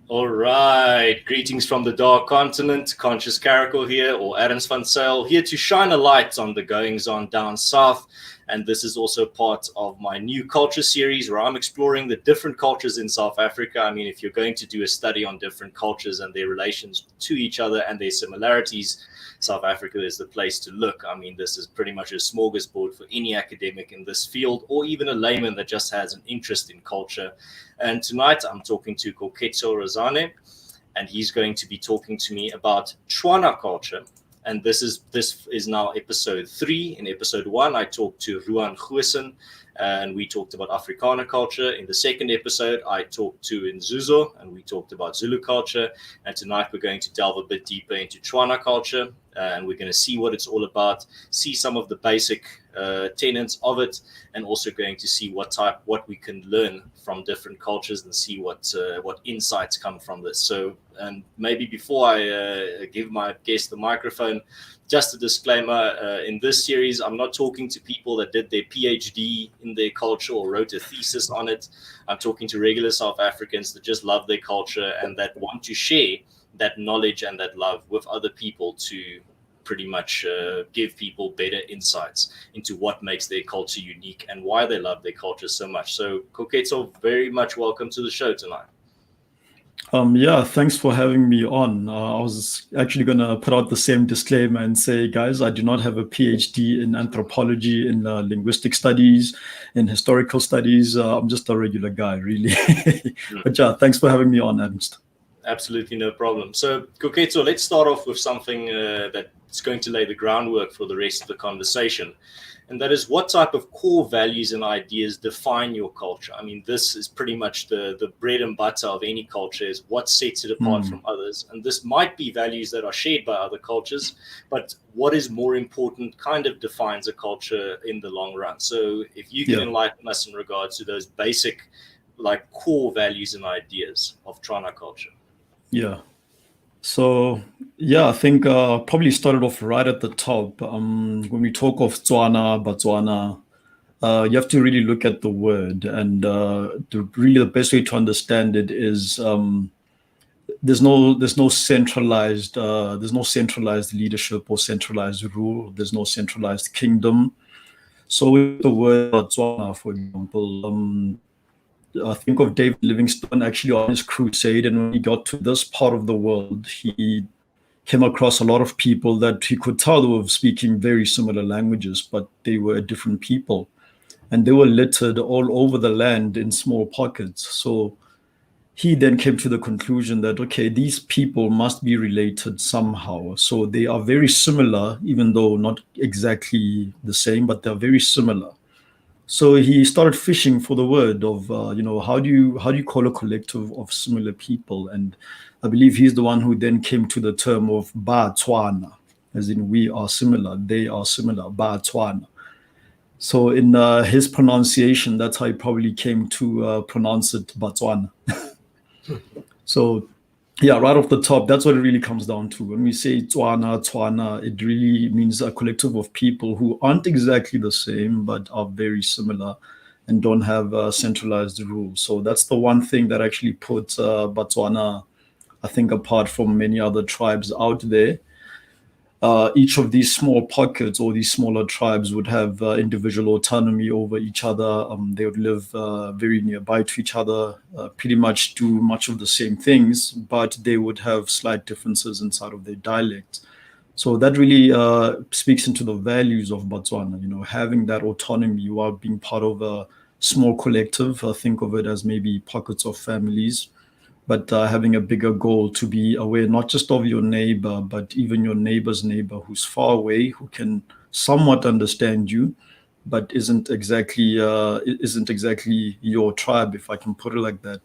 All right, greetings from the Dark Continent. Conscious Caracal here, or Adams Van Sale, here to shine a light on the goings-on down south. And this is also part of my new culture series where I'm exploring the different cultures in South Africa. I mean, if you're going to do a study on different cultures and their relations to each other and their similarities, South Africa is the place to look. I mean, this is pretty much a smorgasbord for any academic in this field, or even a layman that just has an interest in culture. And tonight I'm talking to Koketso Resane, and he's going to be talking to me about Tswana culture. And this is now episode 3. In episode 1, I talked to Ruan Goosen, and we talked about Afrikaner culture. In the second episode, I talked to Nzuzo, and we talked about Zulu culture. And tonight we're going to delve a bit deeper into Tswana culture, and we're going to see what it's all about, see some of the basic tenets of it, and also going to see what we can learn from different cultures and see what insights come from this. So, and maybe before I give my guest the microphone, just a disclaimer, in this series, I'm not talking to people that did their PhD in their culture or wrote a thesis on it. I'm talking to regular South Africans that just love their culture and that want to share that knowledge and that love with other people to pretty much give people better insights into what makes their culture unique and why they love their culture so much. So, Koketso, very much welcome to the show tonight. Yeah, thanks for having me on. I was actually going to put out the same disclaimer and say, guys, I do not have a PhD in anthropology, in linguistic studies, in historical studies. I'm just a regular guy, really. But yeah, thanks for having me on, Ernst. Absolutely no problem. So, Koketso, let's start off with something that's going to lay the groundwork for the rest of the conversation. And that is, what type of core values and ideas define your culture? I mean, this is pretty much the bread and butter of any culture, is what sets it apart from others. And this might be values that are shared by other cultures, but what is more important kind of defines a culture in the long run. So if you can enlighten us in regards to those basic, like, core values and ideas of Tswana culture. Yeah. So, yeah, I think probably started off right at the top. When we talk of Tswana, Batswana, you have to really look at the word, and really the best way to understand it is there's no centralized leadership or centralized rule. There's no centralized kingdom. So with the word Batswana, for example, I think of David Livingstone actually on his crusade, and when he got to this part of the world, he came across a lot of people that he could tell they were speaking very similar languages, but they were different people. And they were littered all over the land in small pockets. So he then came to the conclusion that, okay, these people must be related somehow. So they are very similar, even though not exactly the same, but they're very similar. So he started fishing for the word of, how do you call a collective of similar people? And I believe he's the one who then came to the term of Ba-Tswana, as in we are similar, they are similar, Ba-Tswana. So in his pronunciation, that's how he probably came to pronounce it Batswana. So yeah, right off the top, that's what it really comes down to. When we say Tswana, it really means a collective of people who aren't exactly the same, but are very similar and don't have centralized rules. So that's the one thing that actually puts Batswana, I think, apart from many other tribes out there. Each of these small pockets or these smaller tribes would have individual autonomy over each other. They would live very nearby to each other, pretty much do much of the same things, but they would have slight differences inside of their dialect. So that really speaks into the values of Botswana, having that autonomy while being part of a small collective. Think of it as maybe pockets of families, but having a bigger goal to be aware not just of your neighbor, but even your neighbor's neighbor who's far away, who can somewhat understand you, but isn't exactly your tribe, if I can put it like that.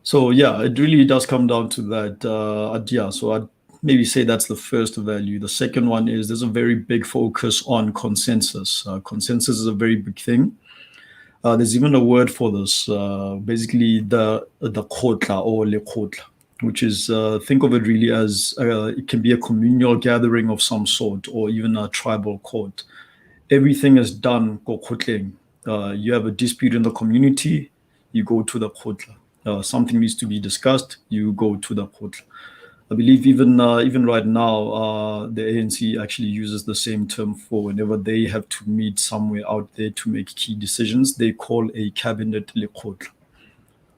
So yeah, it really does come down to that. So I'd maybe say that's the first value. The second one is there's a very big focus on consensus. Consensus is a very big thing. There's even a word for this, basically the khotla or le khotla, which is, think of it really as it can be a communal gathering of some sort or even a tribal court. Everything is done ko khotleng. You have a dispute in the community, you go to the khotla. Something needs to be discussed, you go to the khotla. I believe even right now, the ANC actually uses the same term for whenever they have to meet somewhere out there to make key decisions, they call a cabinet le khotla.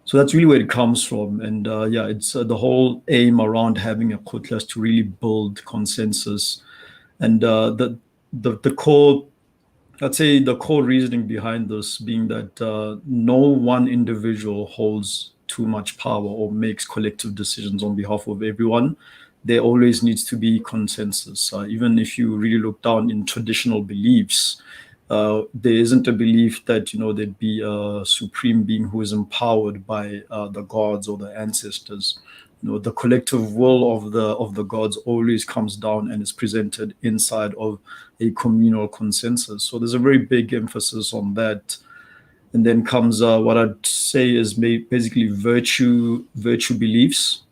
So that's really where it comes from. And yeah, it's the whole aim around having a khotla is to really build consensus. And the core, I'd say the core reasoning behind this being that no one individual holds too much power or makes collective decisions on behalf of everyone. There always needs to be consensus. Even if you really look down in traditional beliefs, there isn't a belief that there'd be a supreme being who is empowered by the gods or the ancestors. The collective will of the gods always comes down and is presented inside of a communal consensus. So there's a very big emphasis on that. And then comes what I'd say is basically virtue beliefs.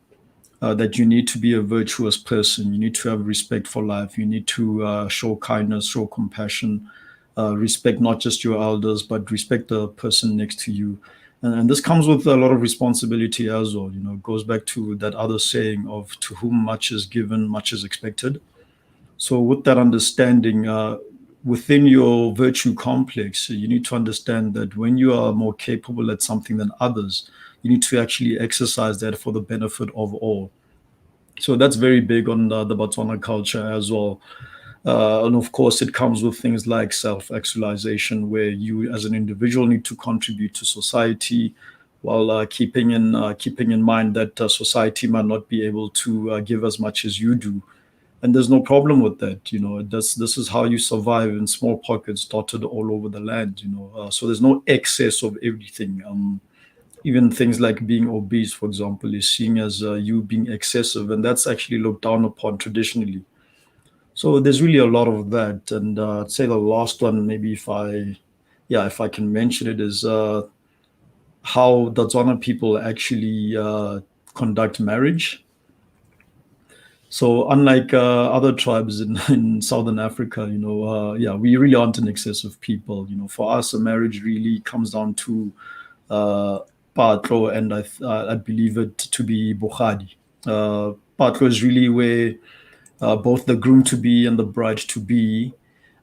That you need to be a virtuous person. You need to have respect for life. You need to show kindness, show compassion, respect not just your elders, but respect the person next to you. And this comes with a lot of responsibility as well. It goes back to that other saying of to whom much is given, much is expected. So with that understanding, within your virtue complex, you need to understand that when you are more capable at something than others, you need to actually exercise that for the benefit of all. So that's very big on the Botswana culture as well. And of course, it comes with things like self-actualization, where you as an individual need to contribute to society while keeping in mind that society might not be able to give as much as you do. And there's no problem with that. This is how you survive in small pockets dotted all over the land. So there's no excess of everything. Even things like being obese, for example, is seen as you being excessive, and that's actually looked down upon traditionally. So there's really a lot of that. And I'd say the last one, maybe if I can mention it, is how the Tswana people actually conduct marriage. So unlike other tribes in Southern Africa, we really aren't an excessive people. For us, a marriage really comes down to patlo, and I believe it to be bogadi. Patlo is really where both the groom to be and the bride to be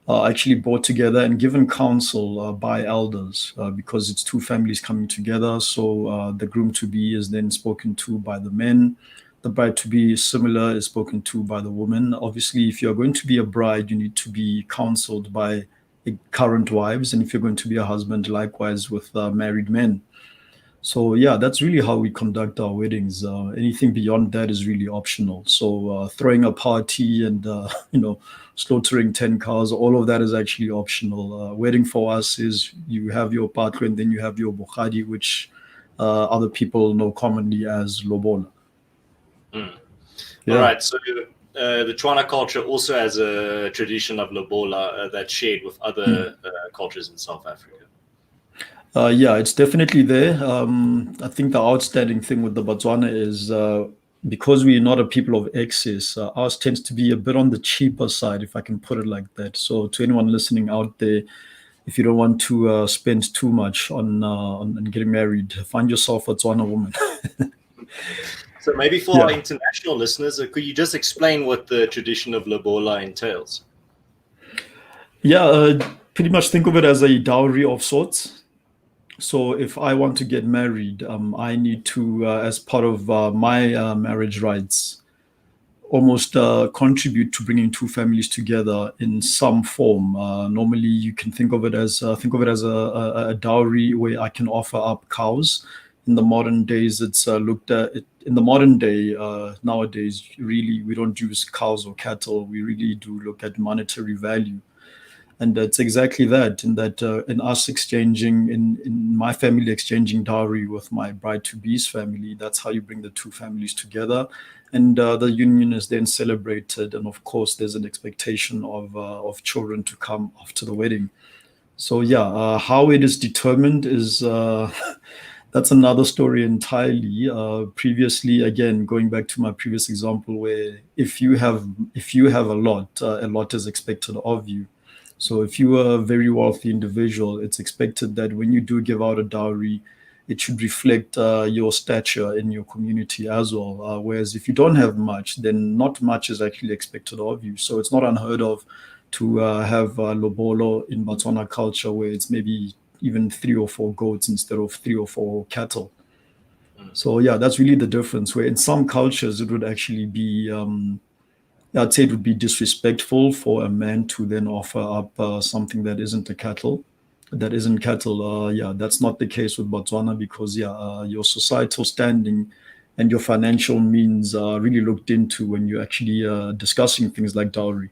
are actually brought together and given counsel by elders because it's two families coming together. So the groom to be is then spoken to by the men. The bride to be similar is spoken to by the woman. Obviously, if you're going to be a bride, you need to be counseled by current wives. And if you're going to be a husband, likewise with married men. So yeah, that's really how we conduct our weddings. Anything beyond that is really optional. So throwing a party and slaughtering 10 cows, all of that is actually optional. Wedding for us is you have your patlo and then you have your bogadi, which other people know commonly as lobola. All right. So the Tswana culture also has a tradition of lobola that's shared with other cultures in South Africa. Yeah, it's definitely there. I think the outstanding thing with the Botswana is because we're not a people of excess, ours tends to be a bit on the cheaper side, if I can put it like that. So to anyone listening out there, if you don't want to spend too much on getting married, find yourself a Tswana woman. So maybe for our international listeners, could you just explain what the tradition of lobola entails? Yeah, pretty much think of it as a dowry of sorts. So if I want to get married, I need to, as part of my marriage rights, almost contribute to bringing two families together in some form. Normally, you can think of it as a dowry where I can offer up cows. In the modern days, it's looked at. In the modern day, nowadays, really, we don't use cows or cattle. We really do look at monetary value. And it's exactly that, in that in us exchanging, in my family exchanging dowry with my bride-to-be's family, that's how you bring the two families together. And the union is then celebrated. And of course, there's an expectation of children to come after the wedding. So yeah, how it is determined is that's another story entirely. Previously, again, going back to my previous example, where if you have a lot is expected of you. So if you are a very wealthy individual, it's expected that when you do give out a dowry, it should reflect your stature in your community as well. Whereas if you don't have much, then not much is actually expected of you. So it's not unheard of to have lobolo in Botswana culture, where it's maybe even 3 or 4 goats instead of 3 or 4 cattle. So yeah, that's really the difference. Where in some cultures it would actually be, I'd say it would be disrespectful for a man to then offer up something that isn't a cattle, that isn't cattle. Yeah, that's not the case with Botswana because your societal standing and your financial means are really looked into when you're actually discussing things like dowry.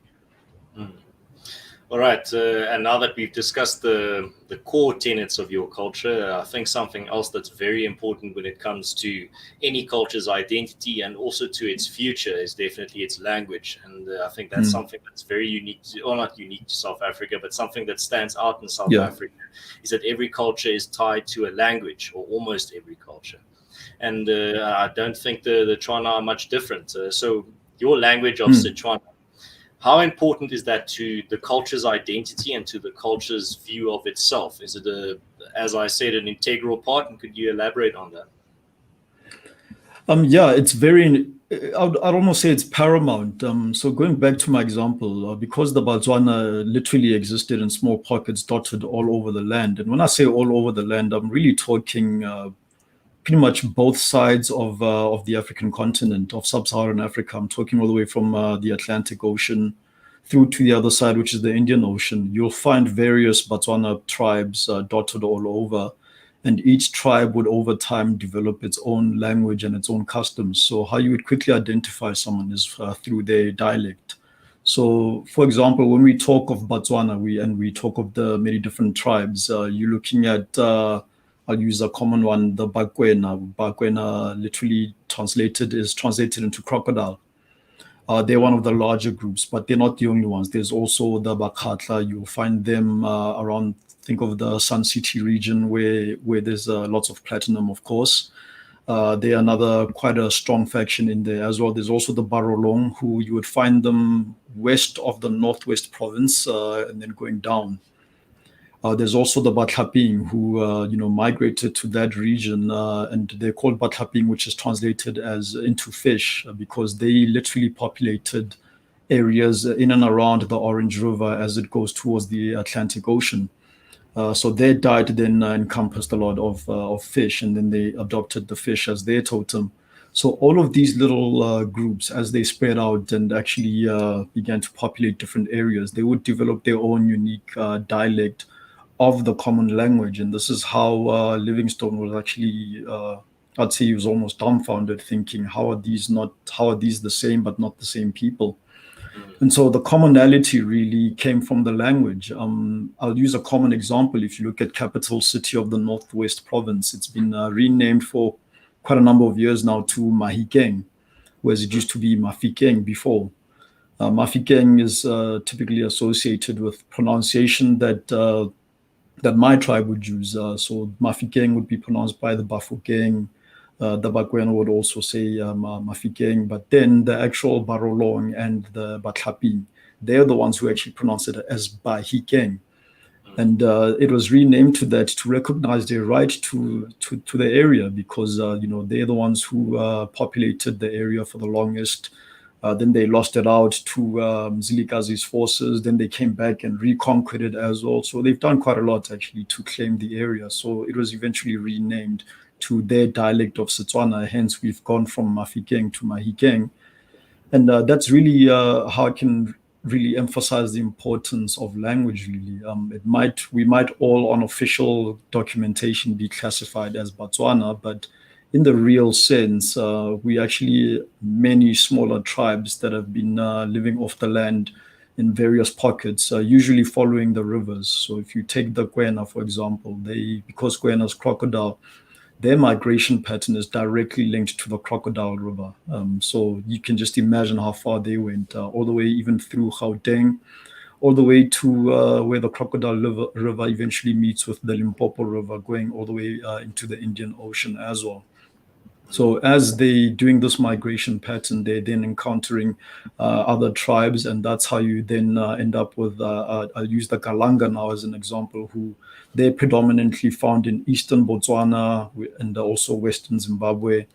All right, and now that we've discussed the core tenets of your culture, I think something else that's very important when it comes to any culture's identity and also to its future is definitely its language. And I think that's something that's very unique, or not unique to South Africa, but something that stands out in South Africa, is that every culture is tied to a language, or almost every culture. And I don't think the Tswana are much different. So your language of Sichuan, how important is that to the culture's identity and to the culture's view of itself? Is it, as I said, an integral part? And could you elaborate on that? Yeah, it's very, I'd almost say it's paramount. So going back to my example, because the Botswana literally existed in small pockets dotted all over the land. And when I say all over the land, I'm really talking pretty much both sides of the African continent, of sub-Saharan Africa. I'm talking all the way from the Atlantic Ocean through to the other side, which is the Indian Ocean. You'll find various Botswana tribes dotted all over, and each tribe would over time develop its own language and its own customs. So how you would quickly identify someone is through their dialect. So, for example, when we talk of Botswana, we talk of the many different tribes. You're looking at I'll use a common one, the Bakwena. Bakwena literally translated into crocodile. They're one of the larger groups, but they're not the only ones. There's also the Bakatla. You'll find them around, think of the Sun City region where there's lots of platinum, of course. They're another quite a strong faction in there as well. There's also the Barolong, who you would find them west of the Northwest Province and then going down. There's also the Batlaping, who migrated to that region, and they're called Batlaping, which is translated as into fish, because they literally populated areas in and around the Orange River as it goes towards the Atlantic Ocean. So their diet then encompassed a lot of fish, and then they adopted the fish as their totem. So all of these little groups, as they spread out and actually began to populate different areas, they would develop their own unique dialect of the common language. And this is how Livingstone was actually, I'd say he was almost dumbfounded, thinking, how are these the same but not the same people? And so the commonality really came from the language. I'll use a common example. If you look at capital city of the Northwest Province, it's been renamed for quite a number of years now to Mahikeng, whereas it used to be Mafikeng before. Mafikeng is typically associated with pronunciation that my tribe would use. So Mafikeng would be pronounced by the Bafokeng. The Bakwena would also say Mafikeng, but then the actual Barolong and the Batlaping, they're the ones who actually pronounce it as Bahikeng. And it was renamed to that to recognize their right to the area, because they're the ones who populated the area for the longest. Then they lost it out to Zilikazi's forces. Then they came back and reconquered it as well. So they've done quite a lot actually to claim the area. So it was eventually renamed to their dialect of Setswana. Hence, we've gone from Mafikeng to Mahikeng. And that's really how I can really emphasize the importance of language, really. We might all on official documentation be classified as Botswana, but in the real sense, we actually many smaller tribes that have been living off the land in various pockets, usually following the rivers. So if you take the Kwena, for example, because Kwena is crocodile, their migration pattern is directly linked to the Crocodile River. So you can just imagine how far they went, all the way even through Gauteng, all the way to where the Crocodile River eventually meets with the Limpopo River, going all the way into the Indian Ocean as well. So as they doing this migration pattern, they're then encountering other tribes, and that's how you then end up with. I'll use the Kalanga now as an example, who they're predominantly found in eastern Botswana and also western Zimbabwe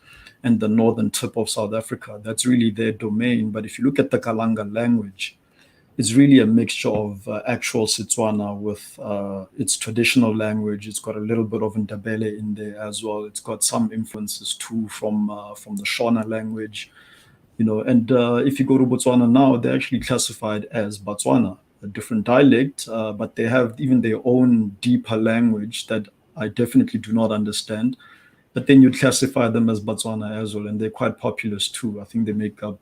and the northern tip of South Africa. That's really their domain. But if you look at the Kalanga language, it's really a mixture of actual Setswana with its traditional language. It's got a little bit of Ndebele in there as well. It's got some influences too from the Shona language, And if you go to Botswana now, they're actually classified as Botswana, a different dialect, but they have even their own deeper language that I definitely do not understand. But then you classify them as Botswana as well, and they're quite populous too. I think they make up,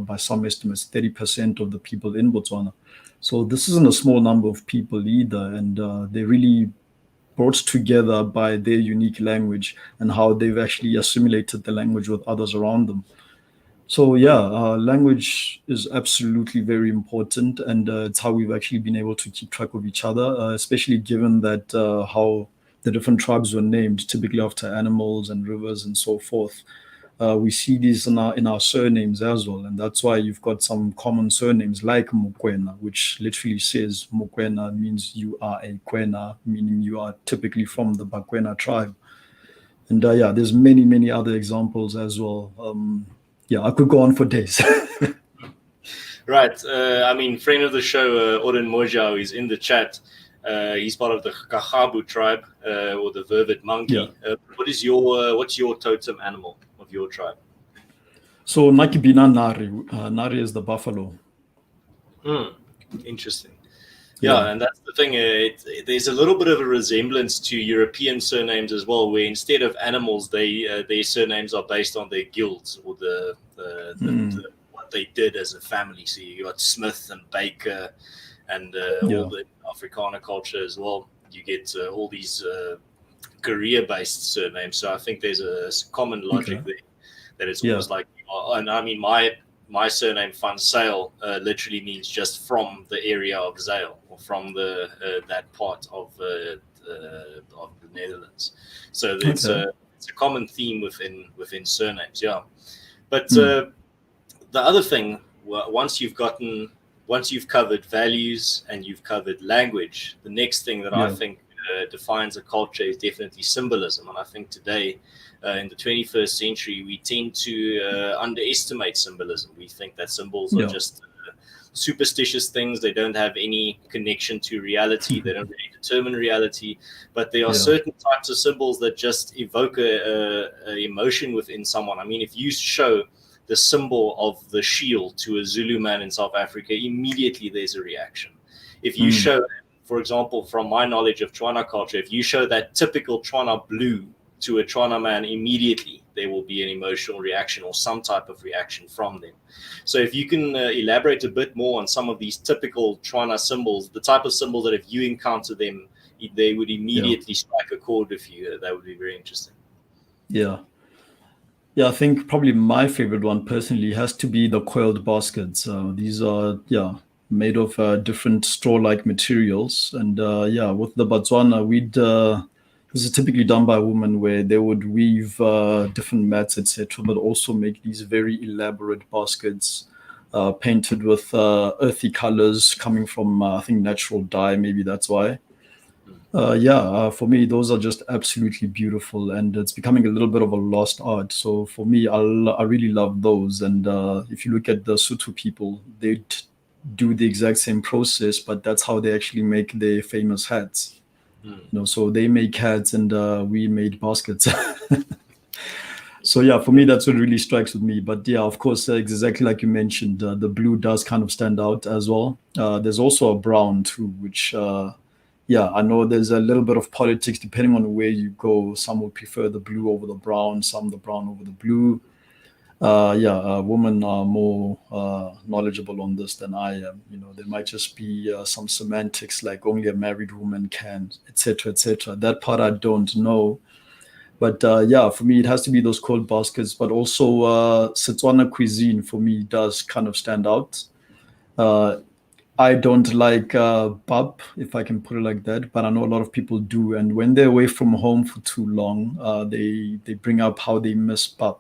by some estimates, 30% of the people in Botswana. So this isn't a small number of people either, and they're really brought together by their unique language and how they've actually assimilated the language with others around them. So yeah, language is absolutely very important, and it's how we've actually been able to keep track of each other, especially given that how the different tribes were named, typically after animals and rivers and so forth. We see these in our surnames as well, and that's why you've got some common surnames like Mokwena, which literally says Mokwena means you are a Kwena, meaning you are typically from the Bakwena tribe. And yeah, there's many other examples as well. Yeah, I could go on for days. Right. Friend of the show, Oren Mojau, is in the chat. He's part of the Kagabu tribe, or the vervet monkey. Yeah. What's your totem animal of your tribe? So Nakibina Nari. Nari is the buffalo. Interesting. Yeah, and that's the thing. There's a little bit of a resemblance to European surnames as well, where instead of animals, their surnames are based on their guilds or the what they did as a family. So you got Smith and Baker, and all the Afrikaner culture as well. You get all these career-based surnames. So I think there's a common logic there that it's almost like. And I mean, my surname Van Sail literally means just from the area of Zeil, or from that part of the Netherlands. So it's a common theme within surnames, yeah. But the other thing, once you've covered values and you've covered language, the next thing that I think defines a culture is definitely symbolism. And I think today, in the 21st century, we tend to underestimate symbolism. We think that symbols are just superstitious things. They don't have any connection to reality. They don't really determine reality. But there are certain types of symbols that just evoke a emotion within someone. I mean, if you show the symbol of the shield to a Zulu man in South Africa, immediately there's a reaction. If you show, for example, from my knowledge of Tswana culture, if you show that typical Tswana blue to a Tswana man, immediately there will be an emotional reaction or some type of reaction from them. So if you can elaborate a bit more on some of these typical Tswana symbols, the type of symbols that if you encounter them, they would immediately strike a chord with you, that would be very interesting. Yeah, I think probably my favorite one personally has to be the coiled baskets. These are, made of different straw-like materials. And with the Botswana, this is typically done by women, where they would weave different mats, etc., but also make these very elaborate baskets painted with earthy colors coming from, I think, natural dye. Maybe that's why. For me, those are just absolutely beautiful, and it's becoming a little bit of a lost art. So for me, I really love those. And if you look at the Sotho people, they do the exact same process, but that's how they actually make their famous hats. So they make hats, and we made baskets. So for me, that's what really strikes with me. But of course, exactly like you mentioned, the blue does kind of stand out as well. There's also a brown too, which I know there's a little bit of politics depending on where you go. Some would prefer the blue over the brown, some the brown over the blue. Women are more knowledgeable on this than I am. There might just be some semantics, like only a married woman can, etc., etc. That part I don't know. But for me, it has to be those cold baskets. But also Setswana cuisine for me does kind of stand out. I don't like pap, if I can put it like that, but I know a lot of people do. And when they're away from home for too long, they bring up how they miss pap.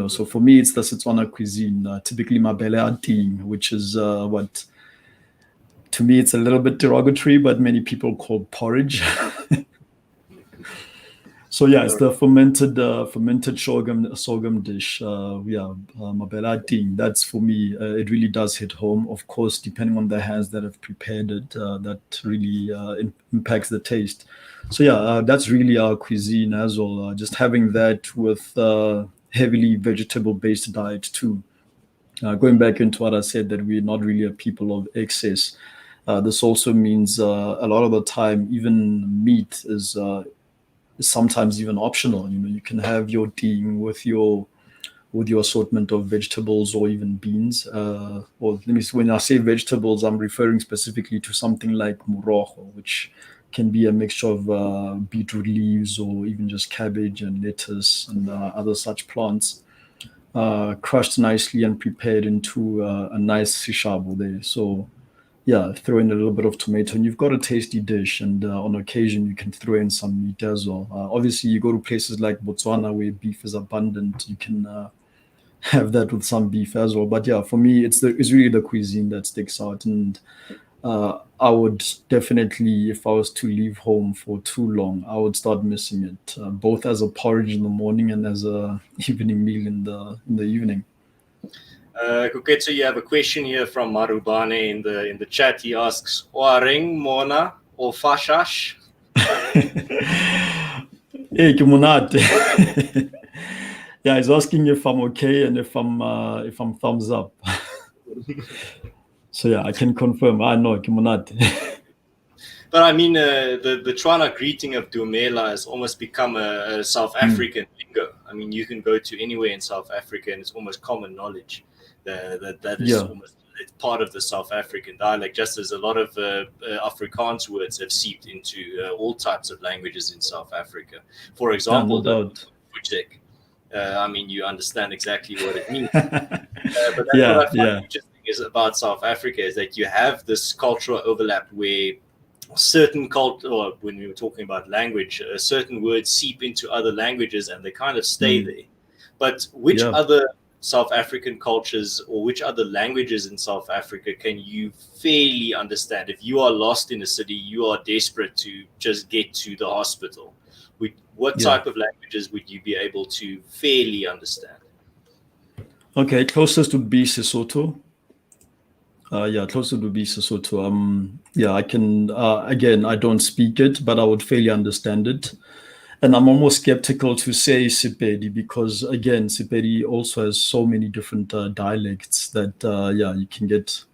So for me, it's the Setswana cuisine, typically mabele a ting, which is what, to me, it's a little bit derogatory, but many people call porridge. So yeah, it's the fermented sorghum dish. Mabele ting. That's for me. It really does hit home. Of course, depending on the hands that have prepared it, that really impacts the taste. So yeah, that's really our cuisine as well. Just having that with heavily vegetable-based diet too. Going back into what I said, that we're not really a people of excess. This also means a lot of the time, even meat is sometimes even optional. You can have your ting with your assortment of vegetables or even beans. Or let me when I say vegetables, I'm referring specifically to something like morogo, which can be a mixture of beetroot leaves or even just cabbage and lettuce and other such plants, crushed nicely and prepared into a nice sishabo there. So yeah, throw in a little bit of tomato and you've got a tasty dish. And on occasion, you can throw in some meat as well. Obviously, you go to places like Botswana where beef is abundant. You can have that with some beef as well. But yeah, for me, it's really the cuisine that sticks out. And I would definitely, if I was to leave home for too long, I would start missing it, both as a porridge in the morning and as a evening meal in the evening. Koketso, you have a question here from Marubane in the chat. He asks, "Oareng Mona or Fashash?" Hey, Kimunate. Yeah, he's asking if I'm okay and if I'm thumbs up. So yeah, I can confirm. I know Kimunate. But I mean, the Tswana greeting of Dumela has almost become a South African lingo. I mean, you can go to anywhere in South Africa and it's almost common knowledge that is almost it's part of the South African dialect, just as a lot of Afrikaans words have seeped into all types of languages in South Africa. For example, no doubt. Fuchek. I mean, you understand exactly what it means. But that's what I find interesting is about South Africa is that you have this cultural overlap where certain culture, or when we were talking about language, certain words seep into other languages and they kind of stay there. But which other South African cultures or which other languages in South Africa can you fairly understand? If you are lost in a city, you are desperate to just get to the hospital. What type of languages would you be able to fairly understand? Okay, closest would be Sesotho. Closer to be Sesotho. I can, again, I don't speak it, but I would fairly understand it. And I'm almost skeptical to say Sepedi because, again, Sepedi also has so many different dialects that, you can get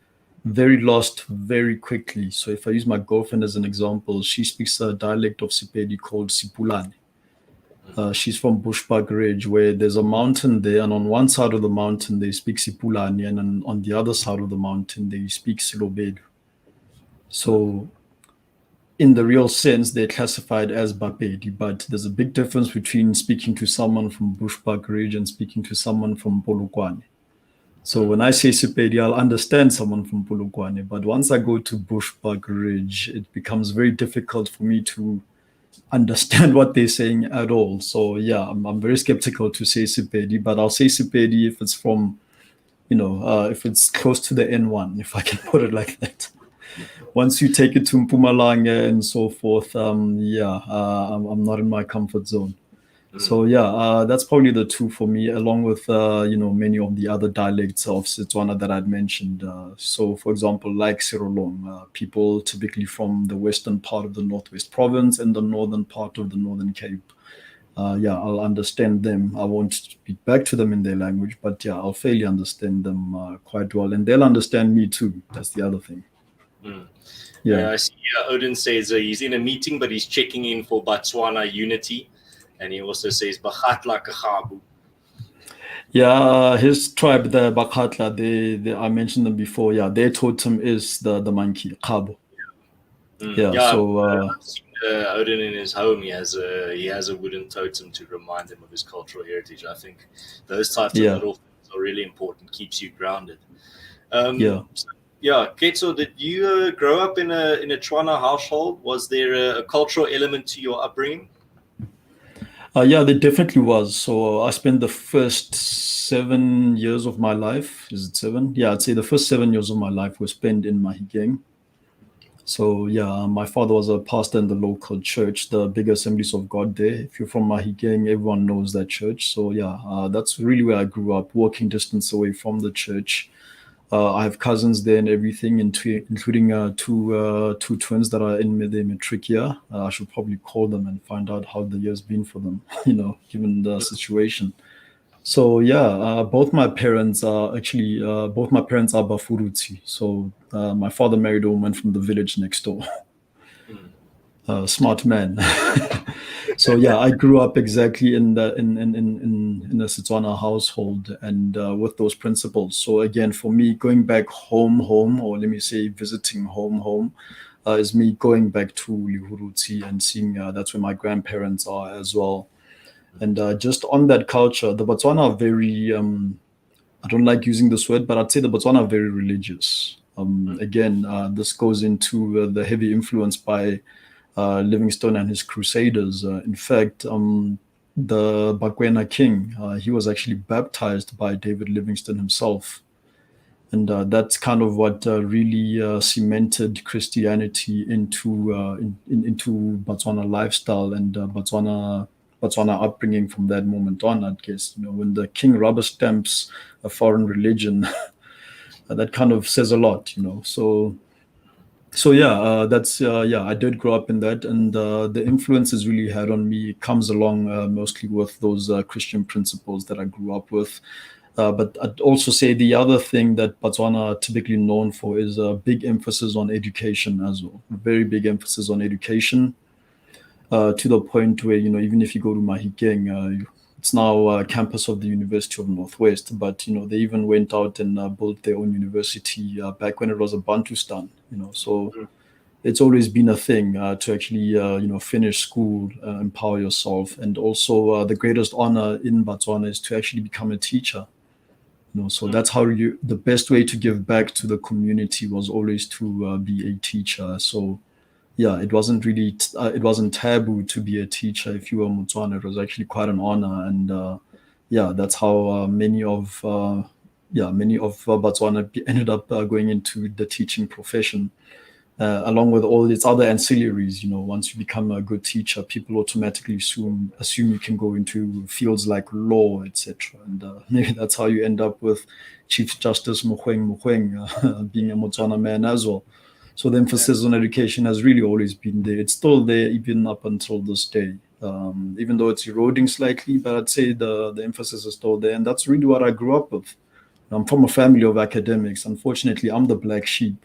very lost very quickly. So if I use my girlfriend as an example, she speaks a dialect of Sepedi called Sipulane. She's from Bushbuck Ridge, where there's a mountain there, and on one side of the mountain they speak Sipulani, and on the other side of the mountain they speak Silobedu. So, in the real sense, they're classified as Bapedi, but there's a big difference between speaking to someone from Bushbuck Ridge and speaking to someone from Polokwane. So when I say Sepedi, I'll understand someone from Polokwane, but once I go to Bushbuck Ridge, it becomes very difficult for me to understand what they're saying at all. So yeah, I'm very skeptical to say Sepedi, but I'll say Sepedi if it's from, if it's close to the N1, if I can put it like that. Once you take it to Mpumalanga and so forth, I'm not in my comfort zone. So that's probably the two for me, along with many of the other dialects of Setswana that I'd mentioned. So, for example, like Sirolong, people typically from the western part of the Northwest Province and the northern part of the Northern Cape. I'll understand them. I won't speak back to them in their language, but I'll fairly understand them quite well, and they'll understand me too. That's the other thing. I see Odin says he's in a meeting, but he's checking in for Botswana unity. And he also says Bakhatla Kahabu. Yeah, his tribe, the Bakhatla, they I mentioned them before. Yeah, their totem is the monkey, Khabu. I've seen Odin in his home. He has a wooden totem to remind him of his cultural heritage. I think those types of little things are really important. Keeps you grounded. Ketso, did you grow up in a Tswana household? Was there a cultural element to your upbringing? There definitely was. So I spent the first 7 years of my life, is it 7? Yeah, I'd say the first 7 years of my life were spent in Mahikeng. So yeah, my father was a pastor in the local church, the big Assemblies of God there. If you're from Mahikeng, everyone knows that church. So yeah, that's really where I grew up, walking distance away from the church. I have cousins there and everything, including two twins that are in their matric year. I should probably call them and find out how the year's been for them, given the situation. So yeah, both my parents are Bafurutsi. So my father married a woman from the village next door. Smart man. So yeah, I grew up exactly in the Setswana household and with those principles. So again, for me, going back home, or let me say visiting home, is me going back to Lihurutsi and seeing that's where my grandparents are as well. And just on that culture, the Botswana are very, I don't like using this word, but I'd say the Botswana are very religious. Again, this goes into the heavy influence by Livingstone and his crusaders. In fact, the Bakwena king, he was actually baptized by David Livingstone himself. And that's kind of what really cemented Christianity into Botswana lifestyle and Botswana upbringing from that moment on. I guess when the king rubber stamps a foreign religion, that kind of says a lot. So yeah, that's yeah. I did grow up in that, and the influences really had on me comes along mostly with those Christian principles that I grew up with. But I'd also say the other thing that Botswana are typically known for is a big emphasis on education as well. A very big emphasis on education, to the point where even if you go to Mahikeng, it's now a campus of the University of Northwest. But they even went out and built their own university back when it was a Bantustan. So it's always been a thing to actually finish school, empower yourself, and also the greatest honor in Botswana is to actually become a teacher. So that's how the best way to give back to the community was always to be a teacher. So yeah, it wasn't really it wasn't taboo to be a teacher if you were Motswana. It was actually quite an honor, and yeah, that's how many of Botswana ended up going into the teaching profession. Along with all its other ancillaries, once you become a good teacher, people automatically assume you can go into fields like law, etc. And maybe that's how you end up with Chief Justice Mogoeng being a Motswana man as well. So the emphasis on education has really always been there. It's still there even up until this day, even though it's eroding slightly. But I'd say the emphasis is still there, and that's really what I grew up with. I'm from a family of academics. Unfortunately, I'm the black sheep.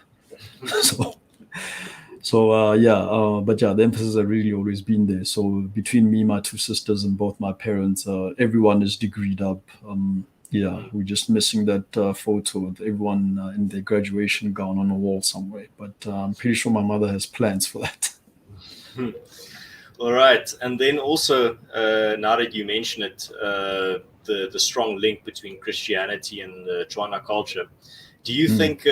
But yeah, the emphasis has really always been there. So between me, my two sisters, and both my parents, everyone is degreed up. We're just missing that photo with everyone in their graduation gown on a wall somewhere. But I'm pretty sure my mother has plans for that. All right. And then also, now that you mention it, the strong link between Christianity and Tswana culture. Do you think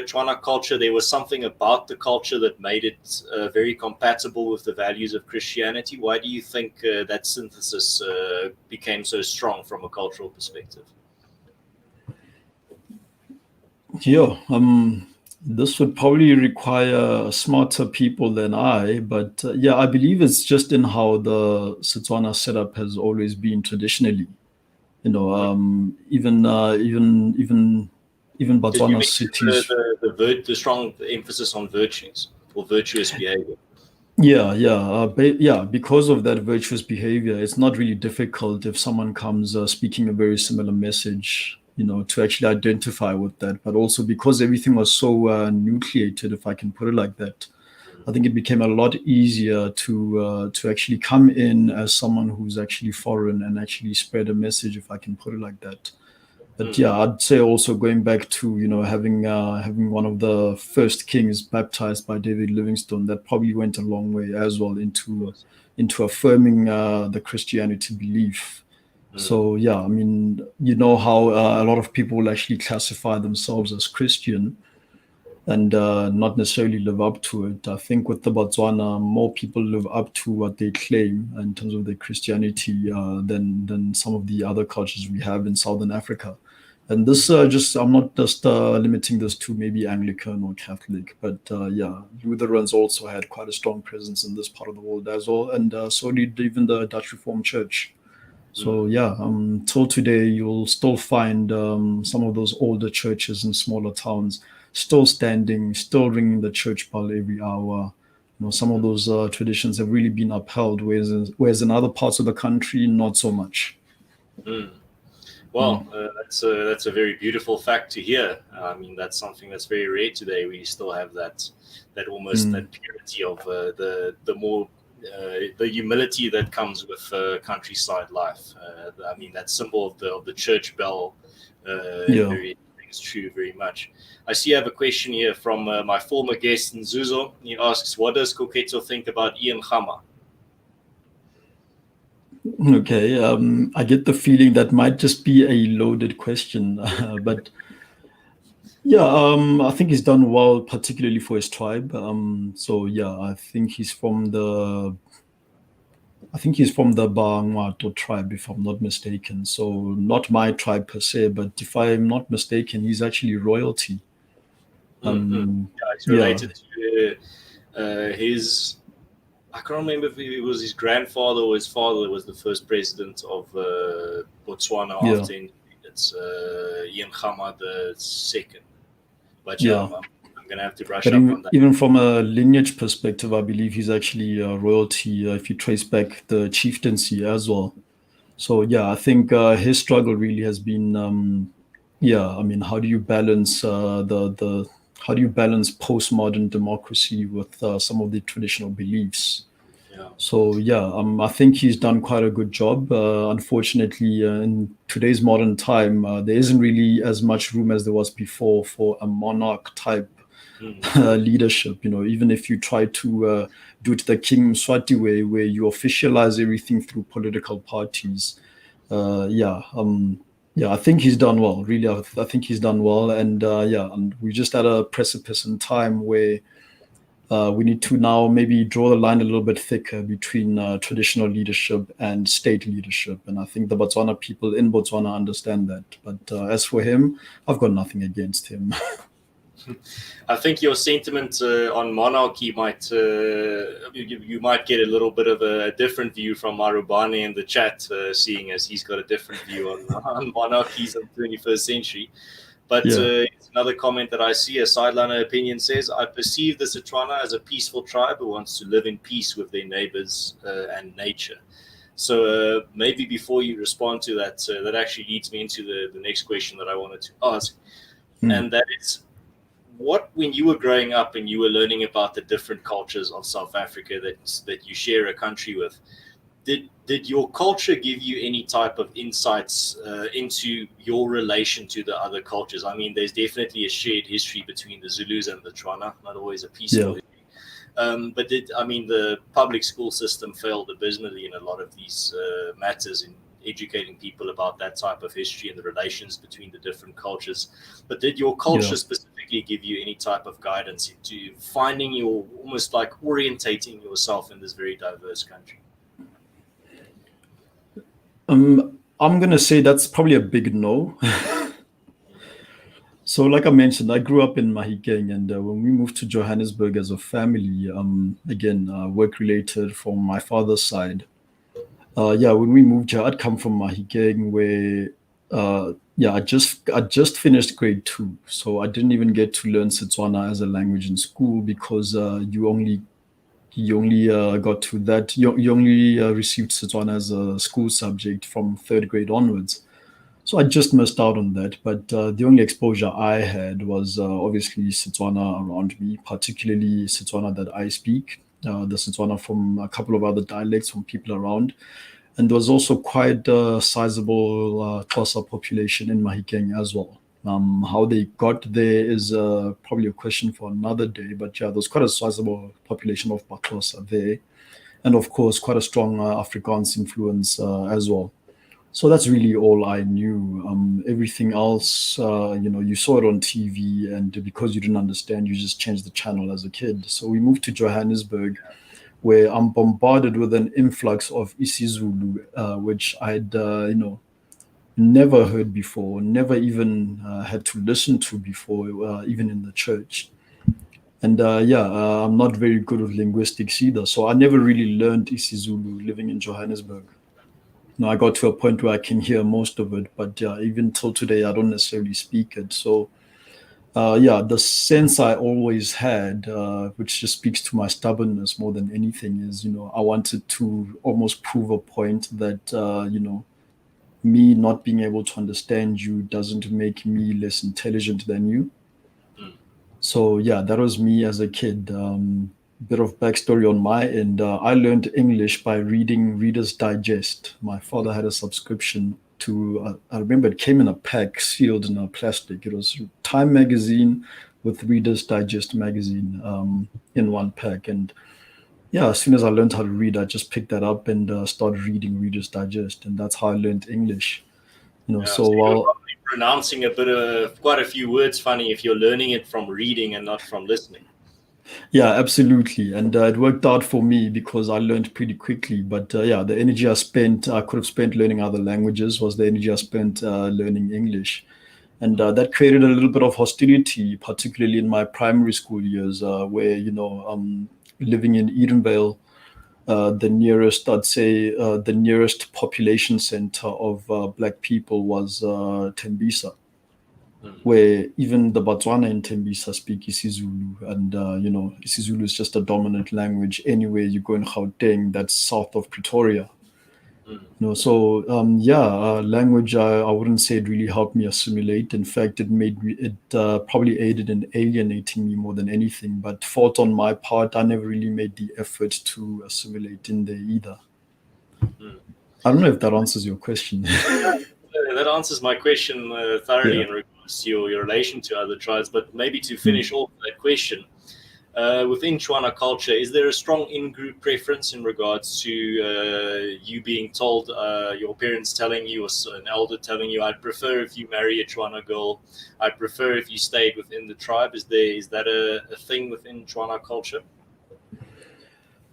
Tswana culture, there was something about the culture that made it very compatible with the values of Christianity? Why do you think that synthesis became so strong from a cultural perspective? Yeah, this would probably require smarter people than I, but yeah, I believe it's just in how the Setswana setup has always been traditionally. Even Botswana cities. The strong emphasis on virtues or virtuous behavior. Yeah. Because of that virtuous behavior, it's not really difficult if someone comes speaking a very similar message, to actually identify with that. But also because everything was so nucleated, if I can put it like that, I think it became a lot easier to actually come in as someone who's actually foreign and actually spread a message, if I can put it like that. But yeah, I'd say also going back to having one of the first kings baptized by David Livingstone, that probably went a long way as well into affirming the Christianity belief. So yeah, I mean, how a lot of people will actually classify themselves as Christian. and not necessarily live up to it. I think with the Botswana, more people live up to what they claim in terms of their Christianity than some of the other cultures we have in Southern Africa. And this I'm not just limiting this to maybe Anglican or Catholic, but yeah, Lutherans also had quite a strong presence in this part of the world as well, and so did even the Dutch Reformed Church. So yeah, till today, you'll still find some of those older churches in smaller towns still standing, still ringing the church bell every hour. Some of those traditions have really been upheld, whereas in other parts of the country, not so much. Mm. Well, that's a very beautiful fact to hear. I mean, that's something that's very rare today. We still have that almost that purity of the more the humility that comes with countryside life. I mean, that symbol of the church bell Yeah. very rings true very much. I see I have a question here from my former guest Nzuzo. He asks, "What does Koketso think about Ian Khama?" Okay. I get the feeling that might just be a loaded question, but yeah, I think he's done well, particularly for his tribe. So yeah, I think he's from the Bangwato tribe, if I'm not mistaken. So not my tribe per se, but if I'm not mistaken, he's actually royalty. Mm-hmm. Yeah, it's Yeah, related to his. I can't remember if it was his grandfather or his father that was the first president of Botswana yeah, after independence, Ian Khama the second. But yeah, yeah. I'm going to have to brush But up on that. even from a lineage perspective, I believe he's actually royalty if you trace back the chieftaincy as well. So yeah, I think his struggle really has been, yeah. I mean, how do you balance the how do you balance postmodern democracy with some of the traditional beliefs? Yeah. So yeah, I think he's done quite a good job. Unfortunately, in today's modern time, there isn't really as much room as there was before for a monarch type Mm. leadership. Even if you try to do it the King Mswati way, where you officialize everything through political parties. Yeah, yeah, I think he's done well. Really, I think he's done well, and yeah, and we just at a precipice in time where we need to now maybe draw the line a little bit thicker between traditional leadership and state leadership. And I think the Botswana people in Botswana understand that. But as for him, I've got nothing against him. I think your sentiment on monarchy might you might get a little bit of a different view from Marubane in the chat, seeing as he's got a different view on monarchies in the 21st century. But Yeah, it's another comment that I see. A sideliner opinion says, "I perceive the Tswana as a peaceful tribe who wants to live in peace with their neighbors and nature." So maybe before you respond to that, that actually leads me into the next question that I wanted to ask, and that is, what when you were growing up and you were learning about the different cultures of South Africa that you share a country with, did your culture give you any type of insights into your relation to the other cultures? I mean, there's definitely a shared history between the Zulus and the Tswana, not always a peaceful yeah. history. But the public school system failed abysmally in a lot of these matters in educating people about that type of history and the relations between the different cultures. But did your culture Yeah. specifically give you any type of guidance into finding your, almost like orientating yourself in this very diverse country? I'm gonna say that's probably a big no. So, like I mentioned, I grew up in Mahikeng, and when we moved to Johannesburg as a family, again, work related from my father's side. Yeah, when we moved here, I'd come from Mahikeng, where yeah, I just finished grade 2, so I didn't even get to learn Setswana as a language in school because you only got to that you only received Setswana as a school subject from third grade onwards. So I just missed out on that. But the only exposure I had was obviously Setswana around me, particularly Setswana that I speak, the Setswana from a couple of other dialects from people around. And there was also quite a sizable Xhosa population in Mahikeng as well. How they got there is probably a question for another day. But yeah, there's quite a sizable population of Xhosa there. And of course, quite a strong Afrikaans influence as well. So that's really all I knew. Everything else, you saw it on TV, and because you didn't understand, you just changed the channel as a kid. So we moved to Johannesburg, where I'm bombarded with an influx of isiZulu, which I'd, never heard before, never even had to listen to before, even in the church. And I'm not very good with linguistics either. So I never really learned isiZulu living in Johannesburg. I got to a point where I can hear most of it, but even till today, I don't necessarily speak it. So, the sense I always had, which just speaks to my stubbornness more than anything, is, I wanted to almost prove a point that, me not being able to understand you doesn't make me less intelligent than you. Mm. So yeah, that was me as a kid. Bit of backstory on my end. I learned English by reading Reader's Digest. My father had a subscription to. I remember it came in a pack, sealed in a plastic. It was Time magazine with Reader's Digest magazine in one pack. And yeah, as soon as I learned how to read, I just picked that up and started reading Reader's Digest, and that's how I learned English. Yeah, So so you're while probably pronouncing a bit of quite a few words funny if you're learning it from reading and not from listening. Yeah, absolutely. And it worked out for me because I learned pretty quickly. But the energy I could have spent learning other languages was the energy I spent learning English. And that created a little bit of hostility, particularly in my primary school years, where, living in Edenvale, the nearest population center of Black people was Tembisa, Mm. where even the Botswana in Tembisa speak isiZulu, and isiZulu is just a dominant language anywhere you go in Gauteng, that's south of Pretoria. Mm. Language, I wouldn't say it really helped me assimilate. In fact, it probably aided in alienating me more than anything. But fault on my part, I never really made the effort to assimilate in there either. Mm. I don't know if that answers your question. That answers my question thoroughly Yeah. in regards to your relation to other tribes. But maybe to Hmm. finish off that question, within Tswana culture, is there a strong in-group preference in regards to you being told, your parents telling you, or an elder telling you, "I'd prefer if you marry a Tswana girl. I'd prefer if you stayed within the tribe." Is that a thing within Tswana culture?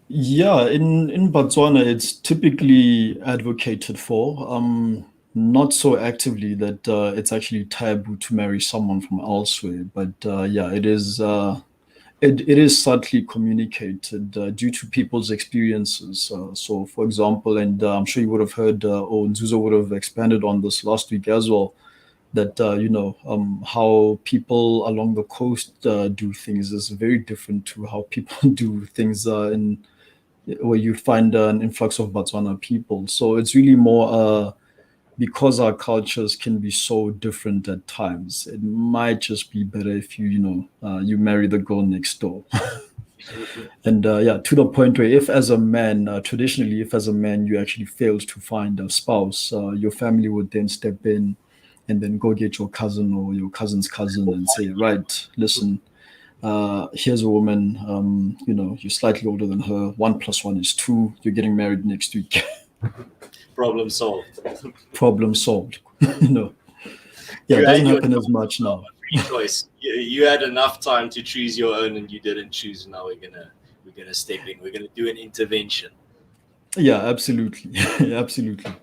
Yeah, in Botswana, it's typically advocated for, not so actively that it's actually taboo to marry someone from elsewhere. But it is subtly communicated due to people's experiences. So, for example, and I'm sure you would have heard, or Nzuzo would have expanded on this last week as well, that how people along the coast do things is very different to how people do things in where you find an influx of Botswana people. So it's really more because our cultures can be so different at times. It might just be better if you marry the girl next door. And to the point where if as a man, traditionally, if as a man you actually failed to find a spouse, your family would then step in and then go get your cousin or your cousin's cousin and say, right, listen, here's a woman, you're slightly older than her. 1+1 is 2. You're getting married next week. Problem solved. Problem solved. no, yeah, it You doesn't had your happen as much now. free choice. You had enough time to choose your own, and you didn't choose. Now we're gonna step in. We're gonna do an intervention. Yeah, absolutely, absolutely.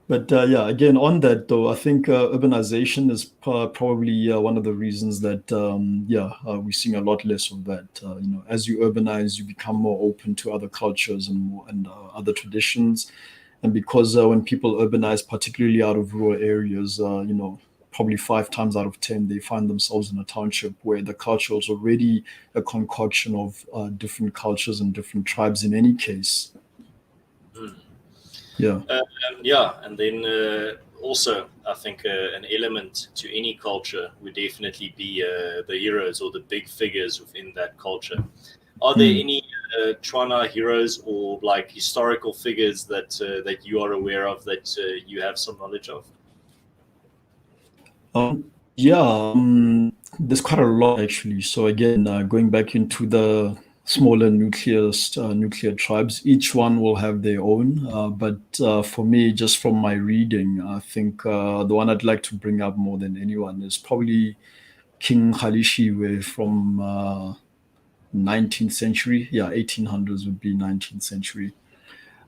But again, on that though, I think urbanization is probably one of the reasons that we're seeing a lot less of that. As you urbanize, you become more open to other cultures and other traditions, and because when people urbanize, particularly out of rural areas, probably 5 times out of 10 they find themselves in a township where the culture is already a concoction of different cultures and different tribes. In any case, Mm. yeah. And then also, I think an element to any culture would definitely be the heroes or the big figures within that culture. Are there Hmm. any Tswana heroes or like historical figures that you are aware of that you have some knowledge of? Yeah, there's quite a lot actually. So again, going back into the smaller nuclear tribes. Each one will have their own. But for me, just from my reading, I think the one I'd like to bring up more than anyone is probably King Khalishiwe from 19th century. Yeah, 1800s would be 19th century.